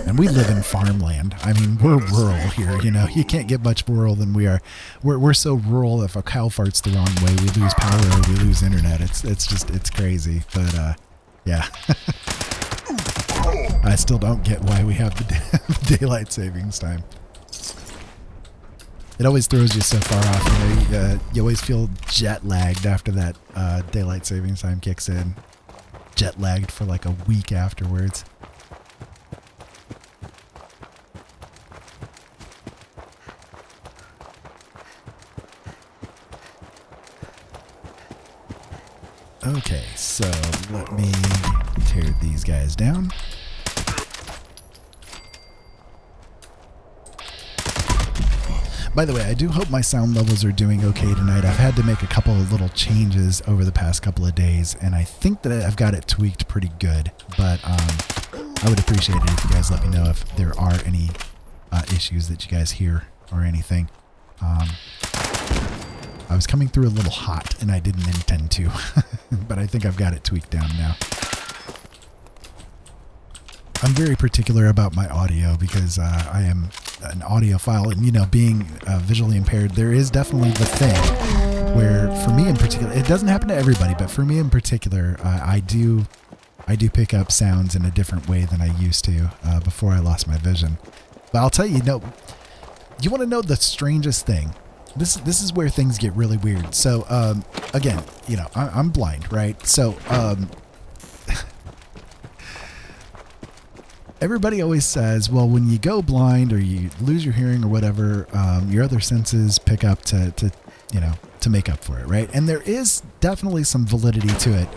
And we live in farmland. I mean, we're rural here. You know, you can't get much rural than we are. We're so rural. If a cow farts the wrong way, we lose power or we lose internet. It's crazy. But yeah, I still don't get why we have the daylight savings time. It always throws you so far off. You know, you always feel jet lagged after that daylight savings time kicks in. Jet lagged for like a week afterwards. Okay, so let me tear these guys down. By the way, I do hope my sound levels are doing okay tonight. I've had to make a couple of little changes over the past couple of days, and I think that I've got it tweaked pretty good. But I would appreciate it if you guys let me know if there are any issues that you guys hear or anything. I was coming through a little hot, and I didn't intend to, but I think I've got it tweaked down now. I'm very particular about my audio because I am an audiophile, and you know, being visually impaired, there is definitely the thing where, for me in particular, it doesn't happen to everybody, but for me in particular, I do pick up sounds in a different way than I used to before I lost my vision. But I'll tell you, you want to know the strangest thing? This is where things get really weird. So again, you know, I'm blind, right? So everybody always says, well, when you go blind or you lose your hearing or whatever, your other senses pick up to make up for it, right? And there is definitely some validity to it.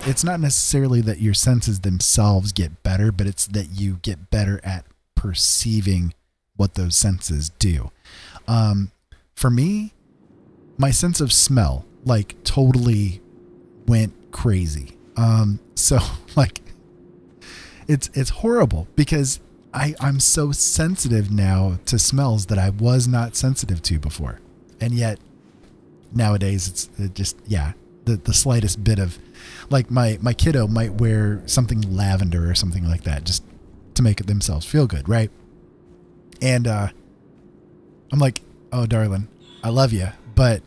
It's not necessarily that your senses themselves get better, but it's that you get better at perceiving what those senses do. For me, my sense of smell, like, totally went crazy. So, like, it's horrible because I'm so sensitive now to smells that I was not sensitive to before. And yet, nowadays, the slightest bit of, like, my kiddo might wear something lavender or something like that just to make it themselves feel good, right? And I'm like, oh, darling, I love you, but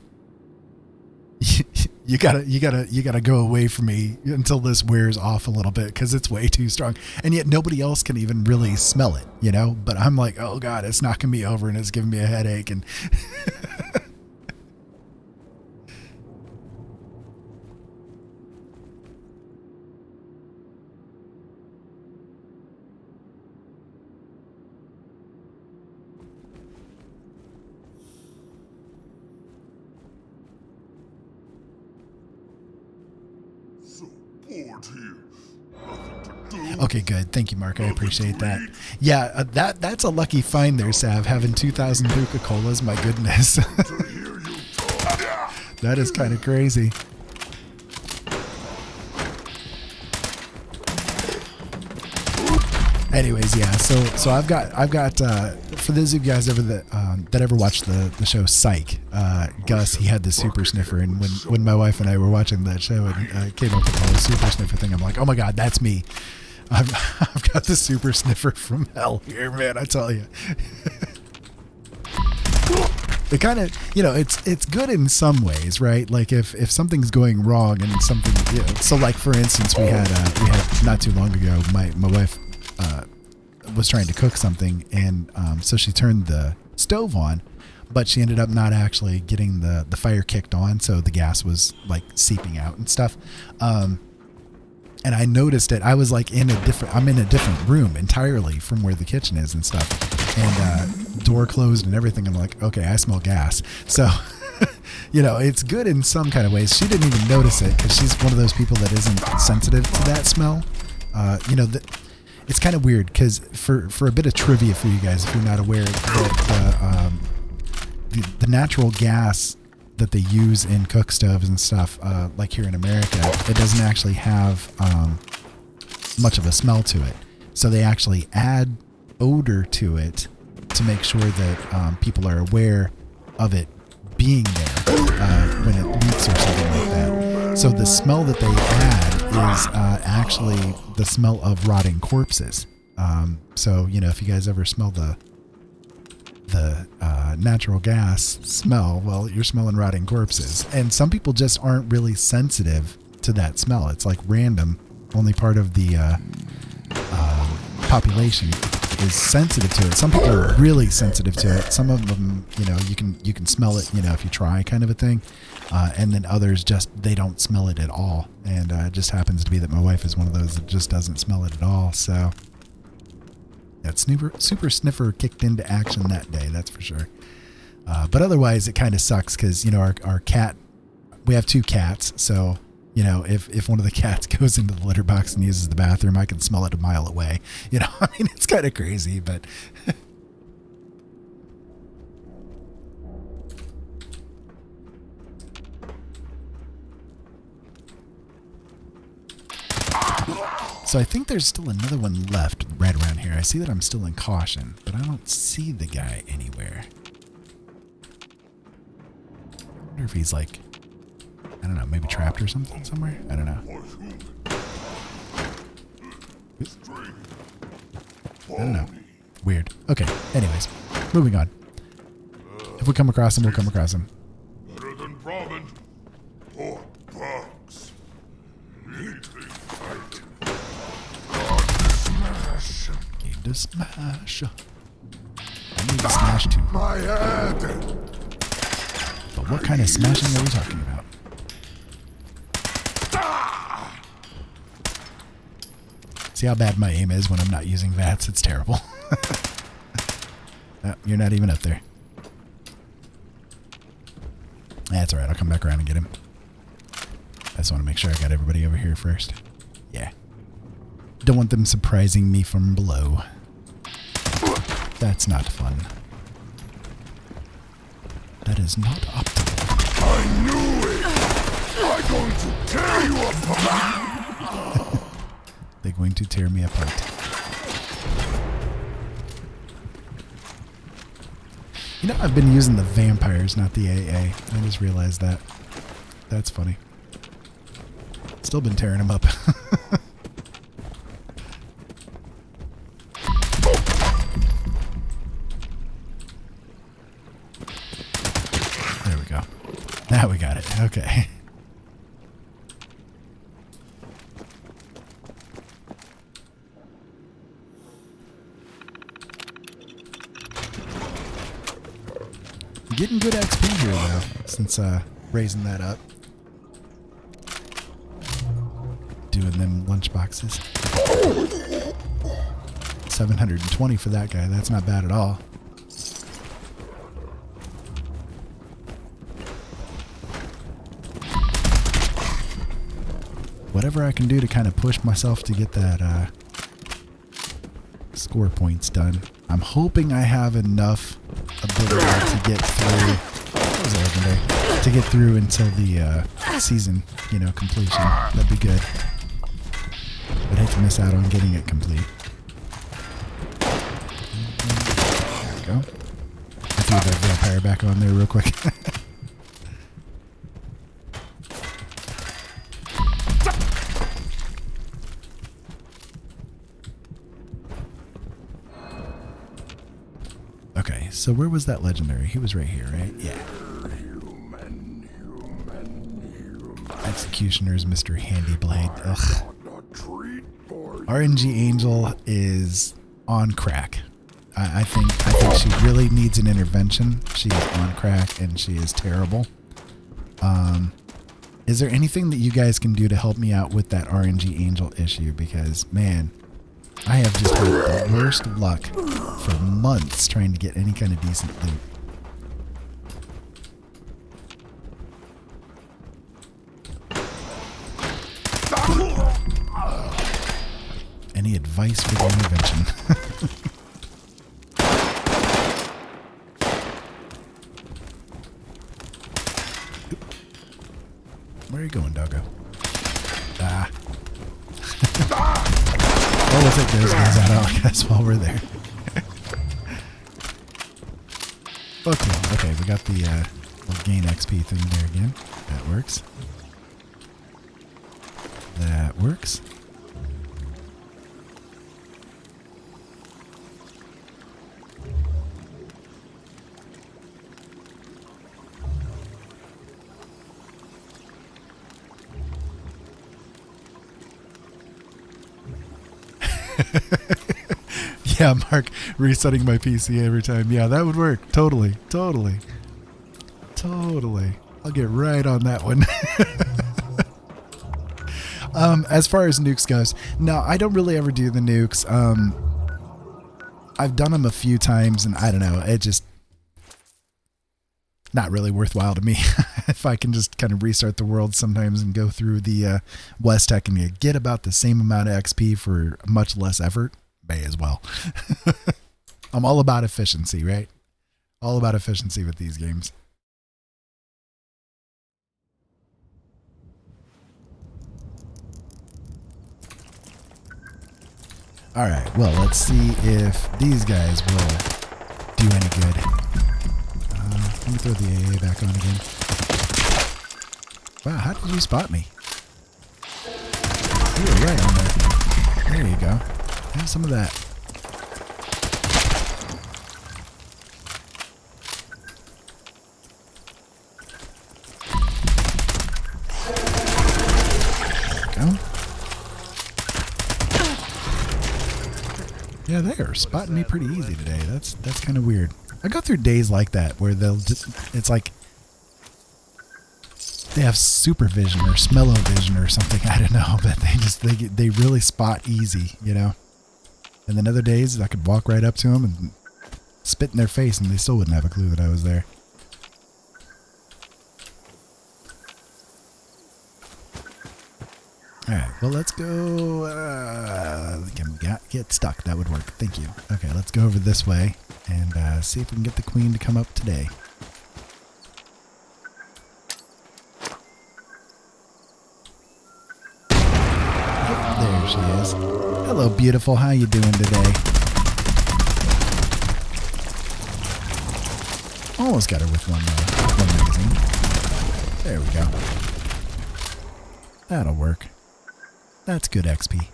you gotta go away from me until this wears off a little bit because it's way too strong. And yet nobody else can even really smell it, you know? But I'm like, oh God, it's knocking me over and it's giving me a headache. And okay, good. Thank you, Mark. I appreciate that. Yeah, that's a lucky find there, Sav, having 2,000 Coca-Colas. My goodness. That is kind of crazy. Anyways, yeah. So I've got for those of you guys that ever watched the show Psych, Gus, he had the super sniffer, and when my wife and I were watching that show and came up with the whole super sniffer thing, I'm like, oh my God, that's me. I've got the super sniffer from hell here, man. I tell you. It kind of, you know, it's good in some ways, right? Like if something's going wrong and something, you know, so like for instance, we had not too long ago, my wife was trying to cook something, and so she turned the stove on, but she ended up not actually getting the fire kicked on, so the gas was like seeping out and stuff. And I noticed it. I was like I'm in a different room entirely from where the kitchen is and stuff, and door closed and everything. I'm like, okay, I smell gas. So, you know, it's good in some kind of ways. She didn't even notice it because she's one of those people that isn't sensitive to that smell. You know, it's kind of weird because for a bit of trivia for you guys, if you're not aware, that the natural gas that they use in cook stoves and stuff, like here in America, it doesn't actually have much of a smell to it. So they actually add odor to it to make sure that people are aware of it being there when it leaks or something like that. So the smell that they add is actually the smell of rotting corpses. So, you know, if you guys ever smell the natural gas smell, well, you're smelling rotting corpses. And some people just aren't really sensitive to that smell. It's like random. Only part of the population is sensitive to it. Some people are really sensitive to it. Some of them, you know, you can smell it, you know, if you try, kind of a thing. And then others they don't smell it at all. And it just happens to be that my wife is one of those that just doesn't smell it at all. So that super sniffer kicked into action that day, that's for sure. But otherwise, it kind of sucks because, you know, our cat, we have 2 cats. So, you know, if one of the cats goes into the litter box and uses the bathroom, I can smell it a mile away. You know, I mean, it's kind of crazy, but... So I think there's still another one left right around here. I see that I'm still in caution, but I don't see the guy anywhere. I wonder if he's like, I don't know, maybe trapped or something somewhere? I don't know. I don't know. Weird. Okay, anyways, moving on. If we come across him, we'll come across him. Better than ramen or bugs. Need to fight. Need to smash. I need to smash too. My head. But what kind of smashing are we talking about? See how bad my aim is when I'm not using VATS? It's terrible. Oh, you're not even up there. That's alright, I'll come back around and get him. I just want to make sure I got everybody over here first. Yeah. Don't want them surprising me from below. That's not fun. That is not optimal. I knew it! I'm going to tear you apart! They're going to tear me apart. You know, I've been using the vampires, not the AA. I just realized that. That's funny. Still been tearing them up. There we go. Now we got it. Okay. Getting good XP here, though, since raising that up. Doing them lunch boxes. 720 for that guy. That's not bad at all. Whatever I can do to kind of push myself to get that score points done. I'm hoping I have enough ability to get through. That was legendary. To get through until the season, you know, completion. That'd be good. I'd hate to miss out on getting it complete. There we go. I threw that vampire back on there real quick. Okay, so where was that legendary? He was right here, right? Yeah. Executioner's Mr. Handy Blade. Ugh. RNG Angel is on crack. I think she really needs an intervention. She is on crack and she is terrible. Is there anything that you guys can do to help me out with that RNG Angel issue? Because, man, I have just had the worst luck for months trying to get any kind of decent loot. Any advice for the intervention? Where are you going, doggo? Ah. Oh, we'll take those guys out, I guess, while we're there. Okay, we got the we'll gain XP thing there again. That works. That works. Yeah, Mark, resetting my PC every time. Yeah, that would work. Totally. I'll get right on that one. As far as nukes goes, no, I don't really ever do the nukes. I've done them a few times, and I don't know, it just not really worthwhile to me. If I can just kind of restart the world sometimes and go through the West Tech and you get about the same amount of XP for much less effort, may as well. I'm all about efficiency, right? All about efficiency with these games. All right, well, let's see if these guys will do any good. Let me throw the AA back on again. Wow, how did you spot me? You were right on there. There you go. Have some of that. There we go. Yeah, they are spotting me pretty easy today. That's kind of weird. I go through days like that where they'll just, it's like they have supervision or smell-o-vision or something. I don't know, but they really spot easy, you know. And then other days I could walk right up to them and spit in their face and they still wouldn't have a clue that I was there. Alright, well, let's go, get stuck. That would work. Thank you. Okay, let's go over this way and see if we can get the queen to come up today. Yep, there she is. Hello, beautiful. How you doing today? Almost got her with one magazine. There we go. That'll work. That's good XP.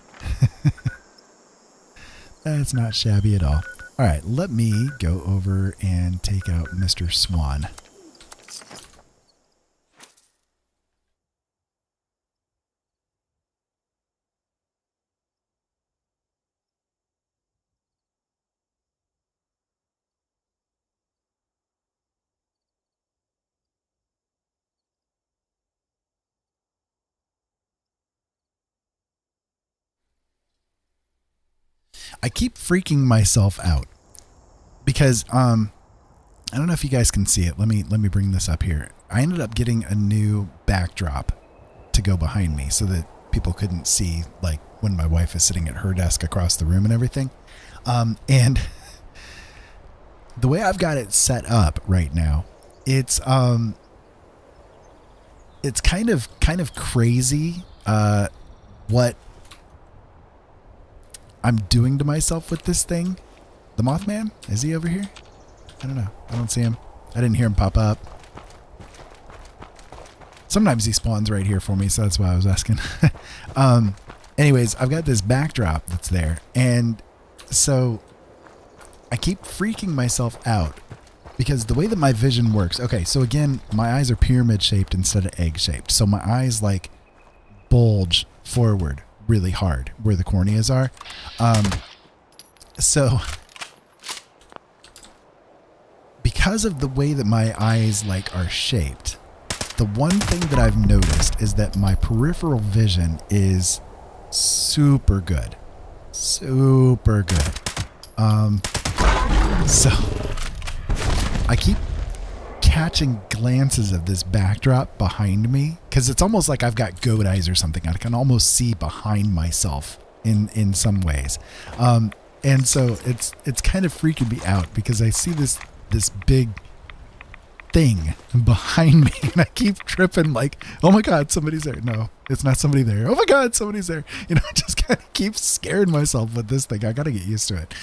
That's not shabby at all. Alright, let me go over and take out Mr. Swan. I keep freaking myself out because I don't know if you guys can see it. Let me bring this up here. I ended up getting a new backdrop to go behind me so that people couldn't see, like, when my wife is sitting at her desk across the room and everything. And the way I've got it set up right now, it's kind of crazy what I'm doing to myself with this thing. The Mothman? Is he over here? I don't know. I don't see him. I didn't hear him pop up. Sometimes he spawns right here for me, so that's why I was asking. Anyways, I've got this backdrop that's there, and so I keep freaking myself out because the way that my vision works. Okay, so again, my eyes are pyramid shaped instead of egg shaped, so my eyes like bulge forward really hard where the corneas are. So because of the way that my eyes like are shaped, the one thing that I've noticed is that my peripheral vision is super good. Super good. So I keep catching glances of this backdrop behind me because it's almost like I've got goat eyes or something. I can almost see behind myself in some ways. And so it's kind of freaking me out because I see this big thing behind me and I keep tripping like, oh my God, somebody's there. No, it's not somebody there. Oh my God, somebody's there. You know, I just kind of keep scaring myself with this thing. I got to get used to it.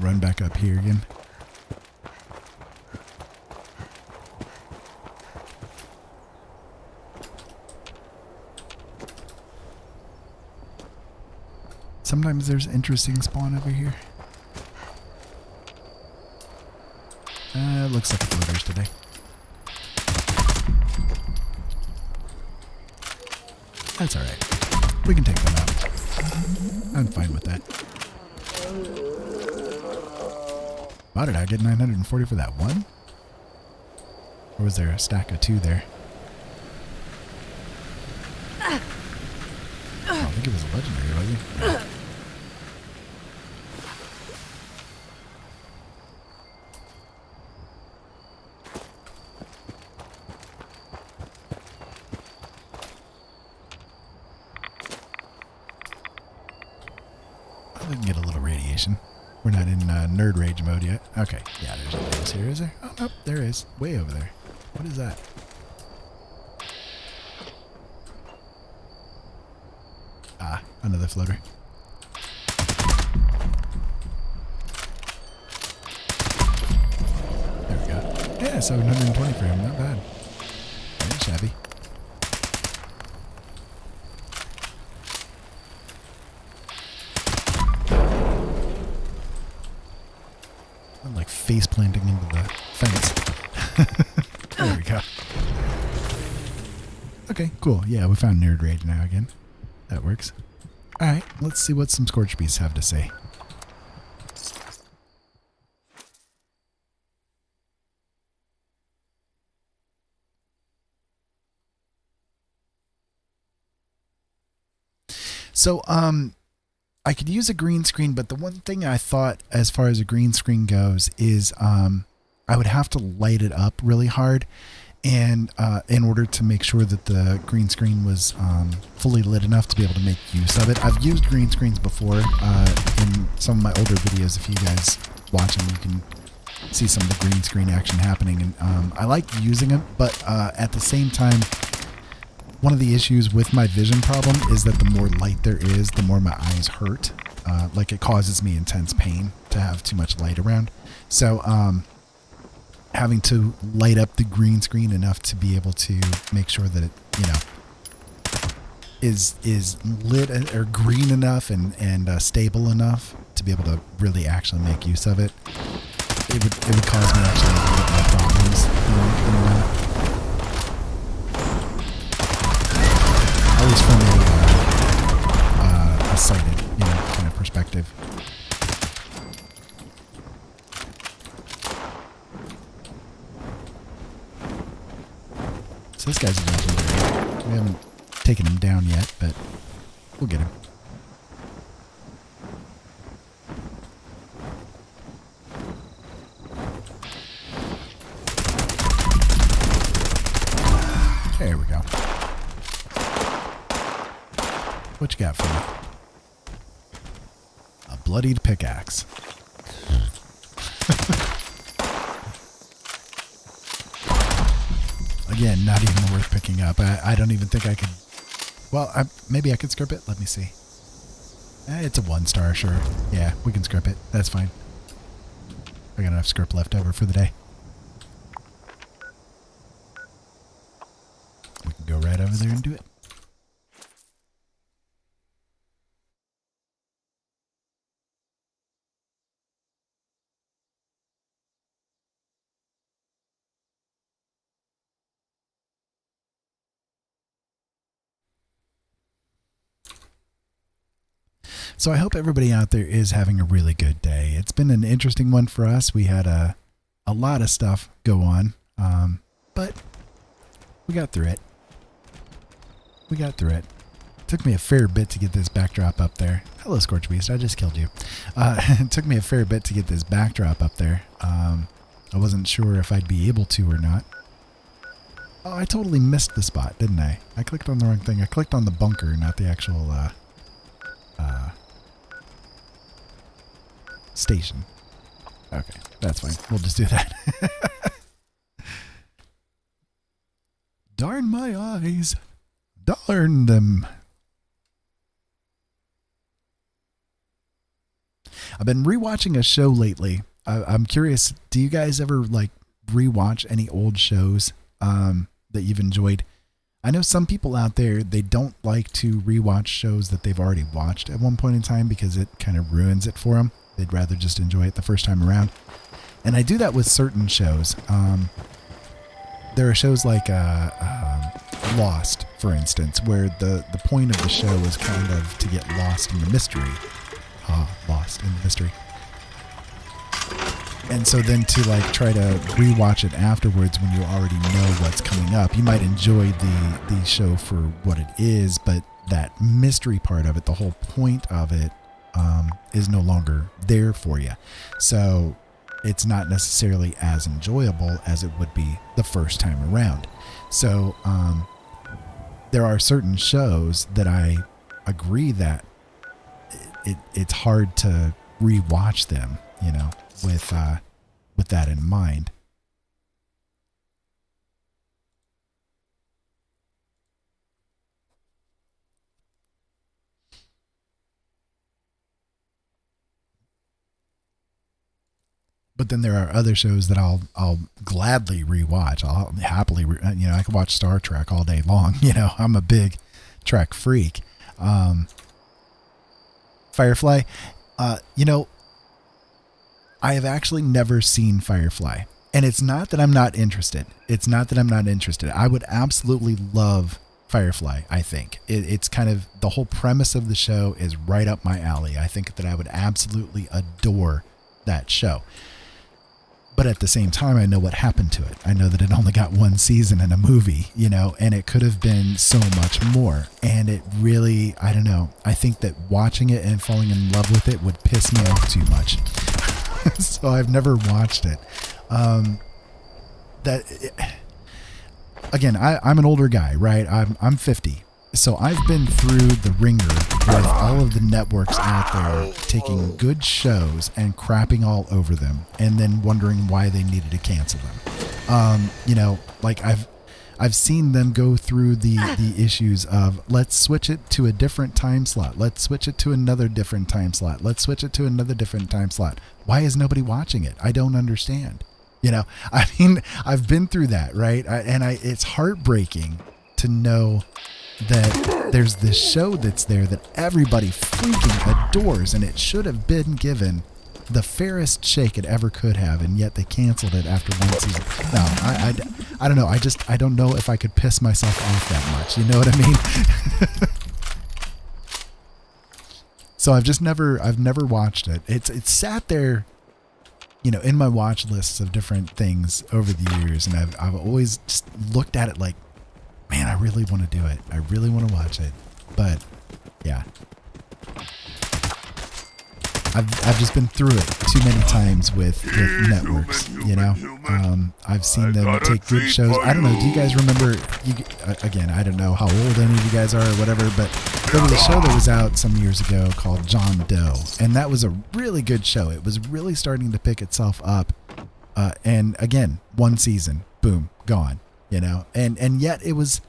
run back up here again. Sometimes there's interesting spawn over here. Looks like floaters today. That's alright. We can take them out. I'm fine with that. Why did I get 940 for that one? Or was there a stack of 2 there? Oh, I think it was a legendary, wasn't it? No. We can get a little radiation. We're not in nerd rage mode yet. Okay, yeah, there's nothing else here, is there? Oh, no, there is. Way over there. What is that? Ah, another floater. There we go. Yeah, 720 for him. Not bad. Very shabby. I'm like face planting into the fence. There we go. Okay, cool. Yeah, we found Nerd Rage now again. That works. Alright, let's see what some Scorch Beasts have to say. So, I could use a green screen, but the one thing I thought as far as a green screen goes is I would have to light it up really hard and in order to make sure that the green screen was fully lit enough to be able to make use of it. I've used green screens before in some of my older videos. If you guys watching, you can see some of the green screen action happening, and I like using it, but at the same time, one of the issues with my vision problem is that the more light there is, the more my eyes hurt. Like it causes me intense pain to have too much light around. So having to light up the green screen enough to be able to make sure that it, you know, is lit or green enough and stable enough to be able to really actually make use of it. It would cause me actually a little bit more problems than that. At least from a sighted, you know, kind of perspective. So this guy's a legendary. We haven't taken him down yet, but we'll get him. There we go. What you got for me? A bloodied pickaxe. Again, not even worth picking up. I don't even think I could... Well, maybe I could script it. Let me see. It's a 1-star, sure. Yeah, we can script it. That's fine. I got enough script left over for the day. We can go right over there and do it. So I hope everybody out there is having a really good day. It's been an interesting one for us. We had a lot of stuff go on, but we got through it. We got through it. Took me a fair bit to get this backdrop up there. Hello, Scorch Beast. I just killed you. It took me a fair bit to get this backdrop up there. I wasn't sure if I'd be able to or not. Oh, I totally missed the spot, didn't I? I clicked on the wrong thing. I clicked on the bunker, not the actual station. Okay, that's fine. We'll just do that. Darn my eyes. Darn them. I've been rewatching a show lately. I'm curious, do you guys ever like rewatch any old shows that you've enjoyed? I know some people out there, they don't like to rewatch shows that they've already watched at one point in time because it kind of ruins it for them. They'd rather just enjoy it the first time around. And I do that with certain shows. There are shows like Lost, for instance, where the point of the show is kind of to get lost in the mystery. Lost in the mystery. And so then to like try to rewatch it afterwards when you already know what's coming up, you might enjoy the show for what it is, but that mystery part of it, the whole point of it, is no longer there for you. So it's not necessarily as enjoyable as it would be the first time around. So there are certain shows that I agree that it's hard to rewatch them, you know, with that in mind. But then there are other shows that I'll gladly rewatch. I'll happily, I can watch Star Trek all day long. You know, I'm a big Trek freak. Firefly, I have actually never seen Firefly. And it's not that I'm not interested. I would absolutely love Firefly, I think. It's kind of, the whole premise of the show is right up my alley. I think that I would absolutely adore that show. But at the same time, I know what happened to it. I know that it only got one season in a movie, you know, and it could have been so much more. And it really, I don't know. I think that watching it and falling in love with it would piss me off too much. So I've never watched it. Again, I'm an older guy, right? I'm 50. So I've been through the ringer with all of the networks out there taking good shows and crapping all over them and then wondering why they needed to cancel them. Like I've seen them go through the issues of, let's switch it to a different time slot. Let's switch it to another different time slot. Let's switch it to another different time slot. Why is nobody watching it? I don't understand. You know, I mean, I've been through that, right? It's heartbreaking to know that there's this show that's there that everybody freaking adores, and it should have been given the fairest shake it ever could have, and yet they canceled it after one season. No, I don't know. I don't know if I could piss myself off that much. You know what I mean? So I've never watched it. It's sat there, you know, in my watch lists of different things over the years, and I've always just looked at it like, man, I really want to do it. I really want to watch it. But yeah, I've just been through it too many times with networks, you know. I've seen them take good shows. I don't know. Do you guys remember? Again, I don't know how old any of you guys are or whatever, but there was a show that was out some years ago called John Doe, and that was a really good show. It was really starting to pick itself up, and again, one season, boom, gone. You know, and yet it was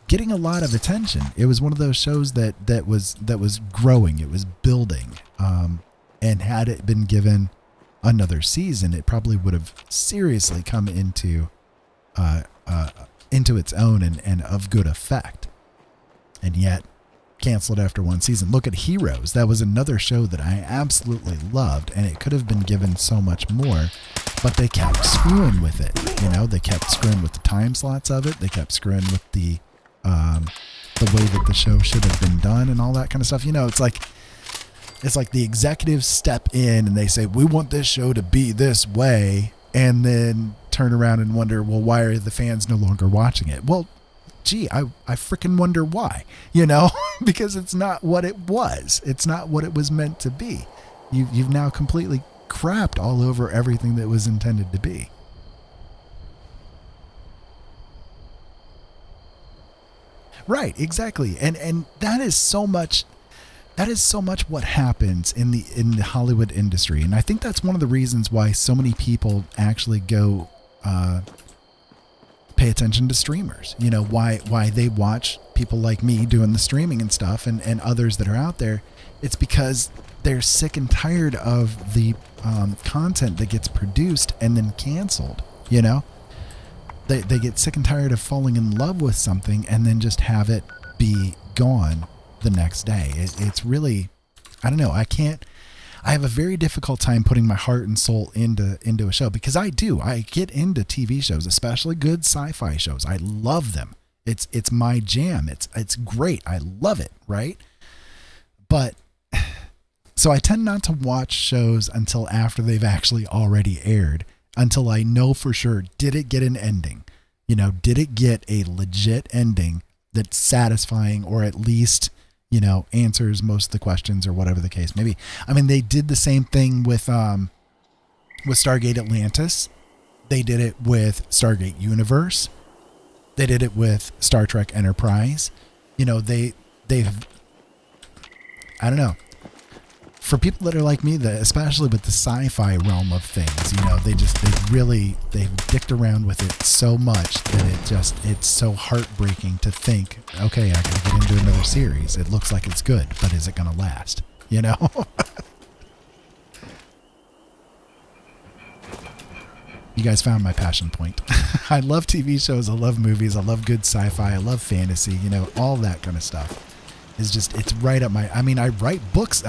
getting a lot of attention. It was one of those shows that was growing. It was building. And had it been given another season, it probably would have seriously come into its own and of good effect. And yet canceled after one season. Look at Heroes. That was another show that I absolutely loved, and it could have been given so much more, but they kept screwing with it. You know, they kept screwing with the time slots of it. They kept screwing with the way that the show should have been done and all that kind of stuff. You know, it's like the executives step in and they say, we want this show to be this way, and then turn around and wonder, well, why are the fans no longer watching it? Well, gee, I freaking wonder why, you know, because it's not what it was. It's not what it was meant to be. You've now completely crapped all over everything that was intended to be. Right, exactly. And that is so much what happens in the Hollywood industry. And I think that's one of the reasons why so many people actually go pay attention to streamers. You know, why they watch people like me doing the streaming and stuff, and others that are out there. It's because they're sick and tired of the content that gets produced and then canceled. You know, they get sick and tired of falling in love with something and then just have it be gone the next day. It's really, I don't know. I have a very difficult time putting my heart and soul into a show, because I get into TV shows, especially good sci-fi shows. I love them. It's my jam. It's great. I love it. Right. But so I tend not to watch shows until after they've actually already aired, until I know for sure, did it get an ending? You know, did it get a legit ending that's satisfying, or at least, you know, answers most of the questions, or whatever the case may be. I mean, they did the same thing with Stargate Atlantis. They did it with Stargate Universe. They did it with Star Trek Enterprise. You know, they've, I don't know. For people that are like me, especially with the sci-fi realm of things, you know, they've dicked around with it so much that it's so heartbreaking to think, okay, I gotta get into another series. It looks like it's good, but is it gonna last? You know? You guys found my passion point. I love TV shows. I love movies. I love good sci-fi. I love fantasy, you know, all that kind of stuff. It's right up my, I mean, I write books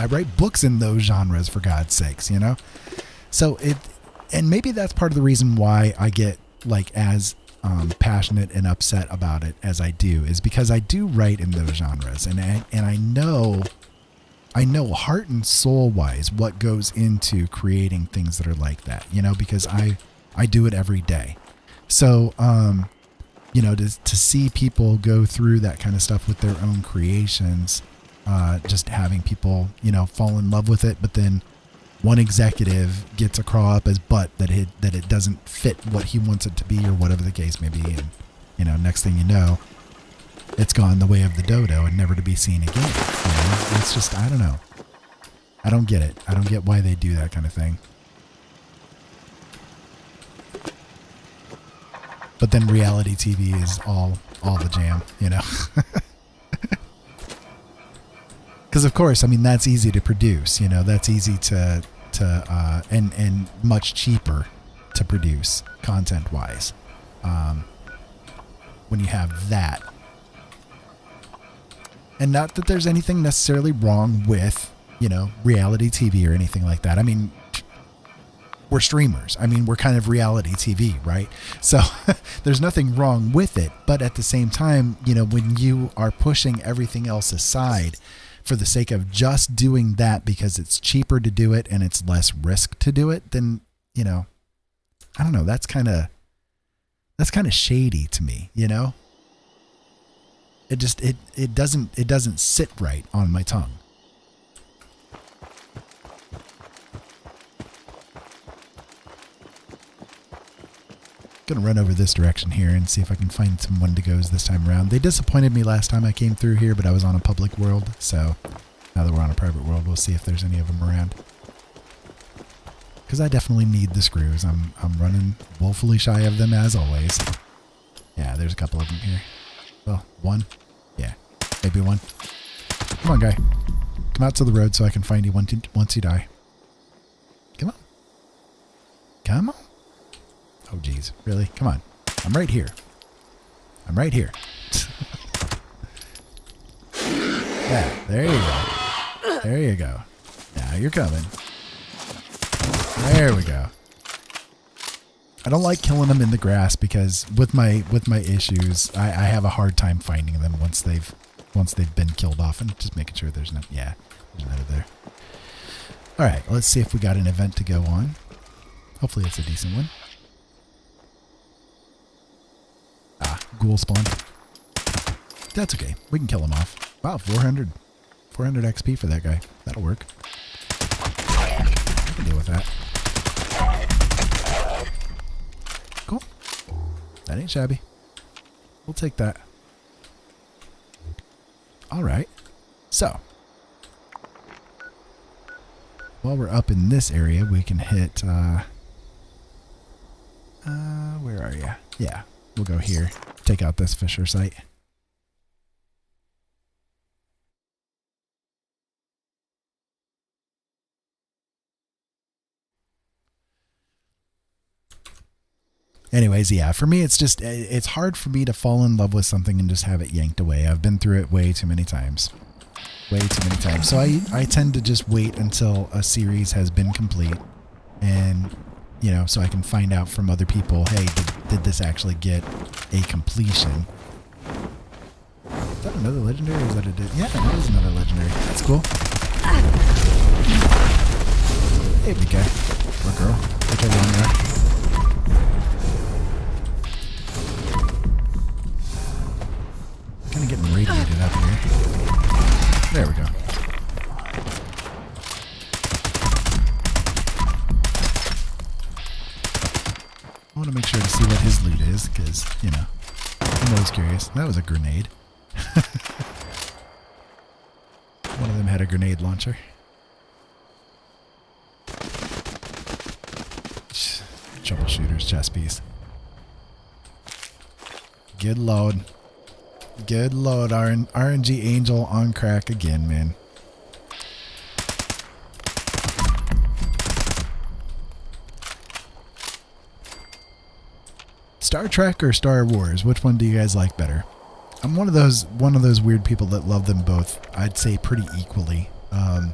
in those genres, for God's sakes, you know? So and maybe that's part of the reason why I get like as passionate and upset about it as I do, is because I do write in those genres, and I know heart and soul wise what goes into creating things that are like that, you know, because I do it every day. So, you know, to see people go through that kind of stuff with their own creations, just having people, you know, fall in love with it, but then one executive gets a craw up his butt that it doesn't fit what he wants it to be, or whatever the case may be, and, you know, next thing you know, it's gone the way of the dodo and never to be seen again. You know? It's just, I don't know. I don't get it. I don't get why they do that kind of thing. But then reality TV is all the jam, you know. Because of course, I mean, that's easy to produce, you know. That's easy to and much cheaper to produce content wise. When you have that, and not that there's anything necessarily wrong with, you know, reality TV or anything like that. I mean, we're streamers. I mean, we're kind of reality TV, right? So there's nothing wrong with it. But at the same time, you know, when you are pushing everything else aside for the sake of just doing that because it's cheaper to do it and it's less risk to do it, then, you know, I don't know. That's kind of shady to me, you know? It just, it doesn't sit right on my tongue. Gonna run over this direction here and see if I can find some Wendigos this time around. They disappointed me last time I came through here, but I was on a public world, so now that we're on a private world, we'll see if there's any of them around. Because I definitely need the screws. I'm running woefully shy of them as always. Yeah, there's a couple of them here. Well, one. Yeah, maybe one. Come on, guy. Come out to the road so I can find you once you die. Come on. Come on. Oh, geez. Really? Come on. I'm right here. I'm right here. Yeah, there you go. There you go. Now you're coming. There we go. I don't like killing them in the grass because with my issues, I have a hard time finding them once they've been killed off, and just making sure there's no, yeah, there's none there. All right, let's see if we got an event to go on. Hopefully it's a decent one. Ah, ghoul spawn. That's okay. We can kill him off. Wow, 400 XP for that guy. That'll work. I can deal with that. Cool. That ain't shabby. We'll take that. All right. So, while we're up in this area, we can hit, where are you? Yeah, we'll go here. Take out this Fisher site. anyways, yeah, for me, it's hard for me to fall in love with something and just have it yanked away. I've been through it way too many times. Way too many times. So I tend to just wait until a series has been complete, and so I can find out from other people, hey, did this actually get a completion? Is that another legendary? Or is that a yeah, that is another legendary. That's cool. Hey, big guy. Or girl. Whichever one you are. Kind of getting radiated up here. There we go. I want to make sure to see what his loot is, because, I'm always curious. That was a grenade. One of them had a grenade launcher. Troubleshooter's chest piece. Good load. Good load. RNG Angel on crack again, man. Star Trek or Star Wars? Which one do you guys like better? I'm one of those weird people that love them both. I'd say pretty equally. Of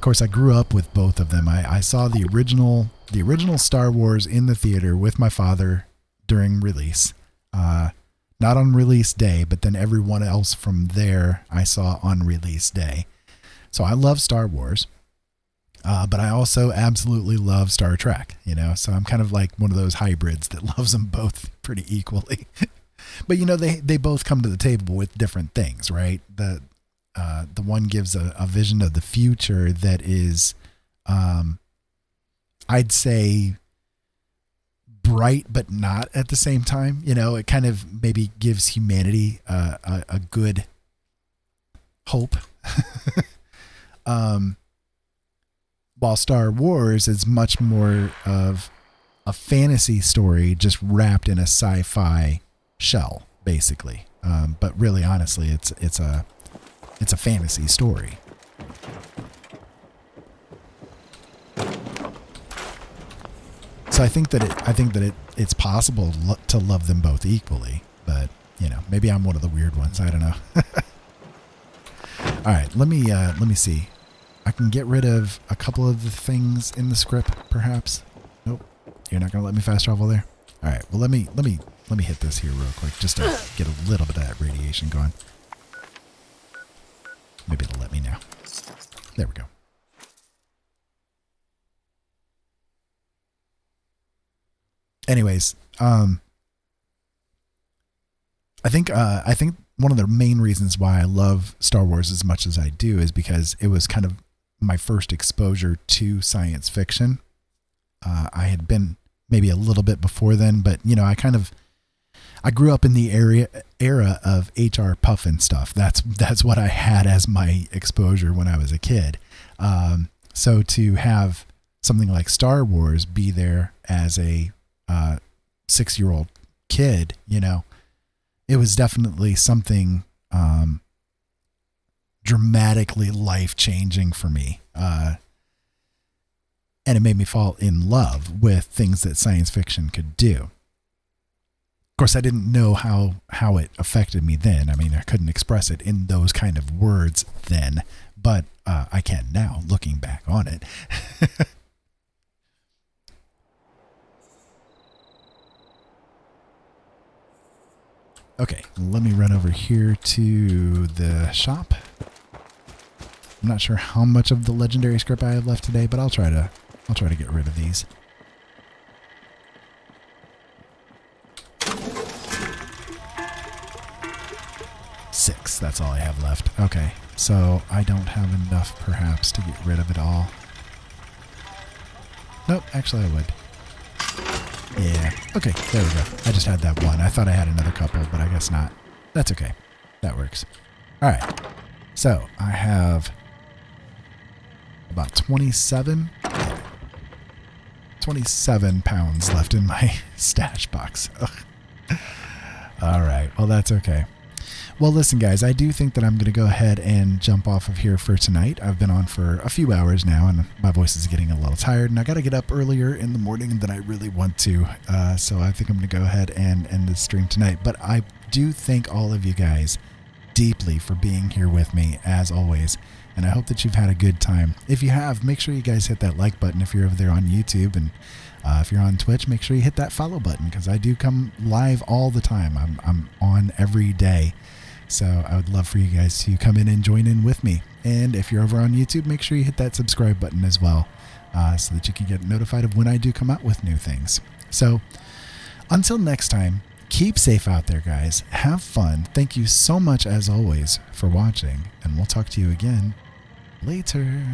course, I grew up with both of them. I saw the original Star Wars in the theater with my father during release. Not on release day, but then everyone else from there I saw on release day. So I love Star Wars. But I also absolutely love Star Trek, so I'm kind of like one of those hybrids that loves them both pretty equally. But they both come to the table with different things, right? The one gives a vision of the future that is, I'd say, bright but not at the same time. It kind of maybe gives humanity a good hope. While Star Wars is much more of a fantasy story just wrapped in a sci-fi shell, basically. But really, honestly, it's a fantasy story. So I think that it's possible to love them both equally, but maybe I'm one of the weird ones. I don't know. All right, let me see. I can get rid of a couple of the things in the script, perhaps. Nope, you're not gonna let me fast travel there. All right, well let me hit this here real quick just to get a little bit of that radiation going. Maybe it'll let me now. There we go. Anyways, I think one of the main reasons why I love Star Wars as much as I do is because it was kind of my first exposure to science fiction. I had been maybe a little bit before then, but I grew up in the era of H.R. Puffin stuff. That's what I had as my exposure when I was a kid. So to have something like Star Wars be there as a 6-year-old kid, it was definitely something dramatically life-changing for me. And it made me fall in love with things that science fiction could do. Of course, I didn't know how it affected me then. I mean, I couldn't express it in those kind of words then, but I can now, looking back on it. Okay, let me run over here to the shop. I'm not sure how much of the legendary script I have left today, but I'll try to get rid of these. Six, that's all I have left. Okay, so I don't have enough perhaps to get rid of it all. Nope, actually I would. Yeah, okay, there we go. I just had that one. I thought I had another couple, but I guess not. That's okay. That works. All right, so I have about 27 pounds left in my stash box. Ugh. All right, well, that's okay. Well, listen, guys, I do think that I'm going to go ahead and jump off of here for tonight. I've been on for a few hours now, and my voice is getting a little tired, and I got to get up earlier in the morning than I really want to. So I think I'm going to go ahead and end the stream tonight. But I do thank all of you guys deeply for being here with me, as always. And I hope that you've had a good time. If you have, make sure you guys hit that like button if you're over there on YouTube. And if you're on Twitch, make sure you hit that follow button, because I do come live all the time. I'm on every day. So I would love for you guys to come in and join in with me. And if you're over on YouTube, make sure you hit that subscribe button as well, so that you can get notified of when I do come out with new things. So until next time, keep safe out there, guys. Have fun. Thank you so much, as always, for watching. And we'll talk to you again later.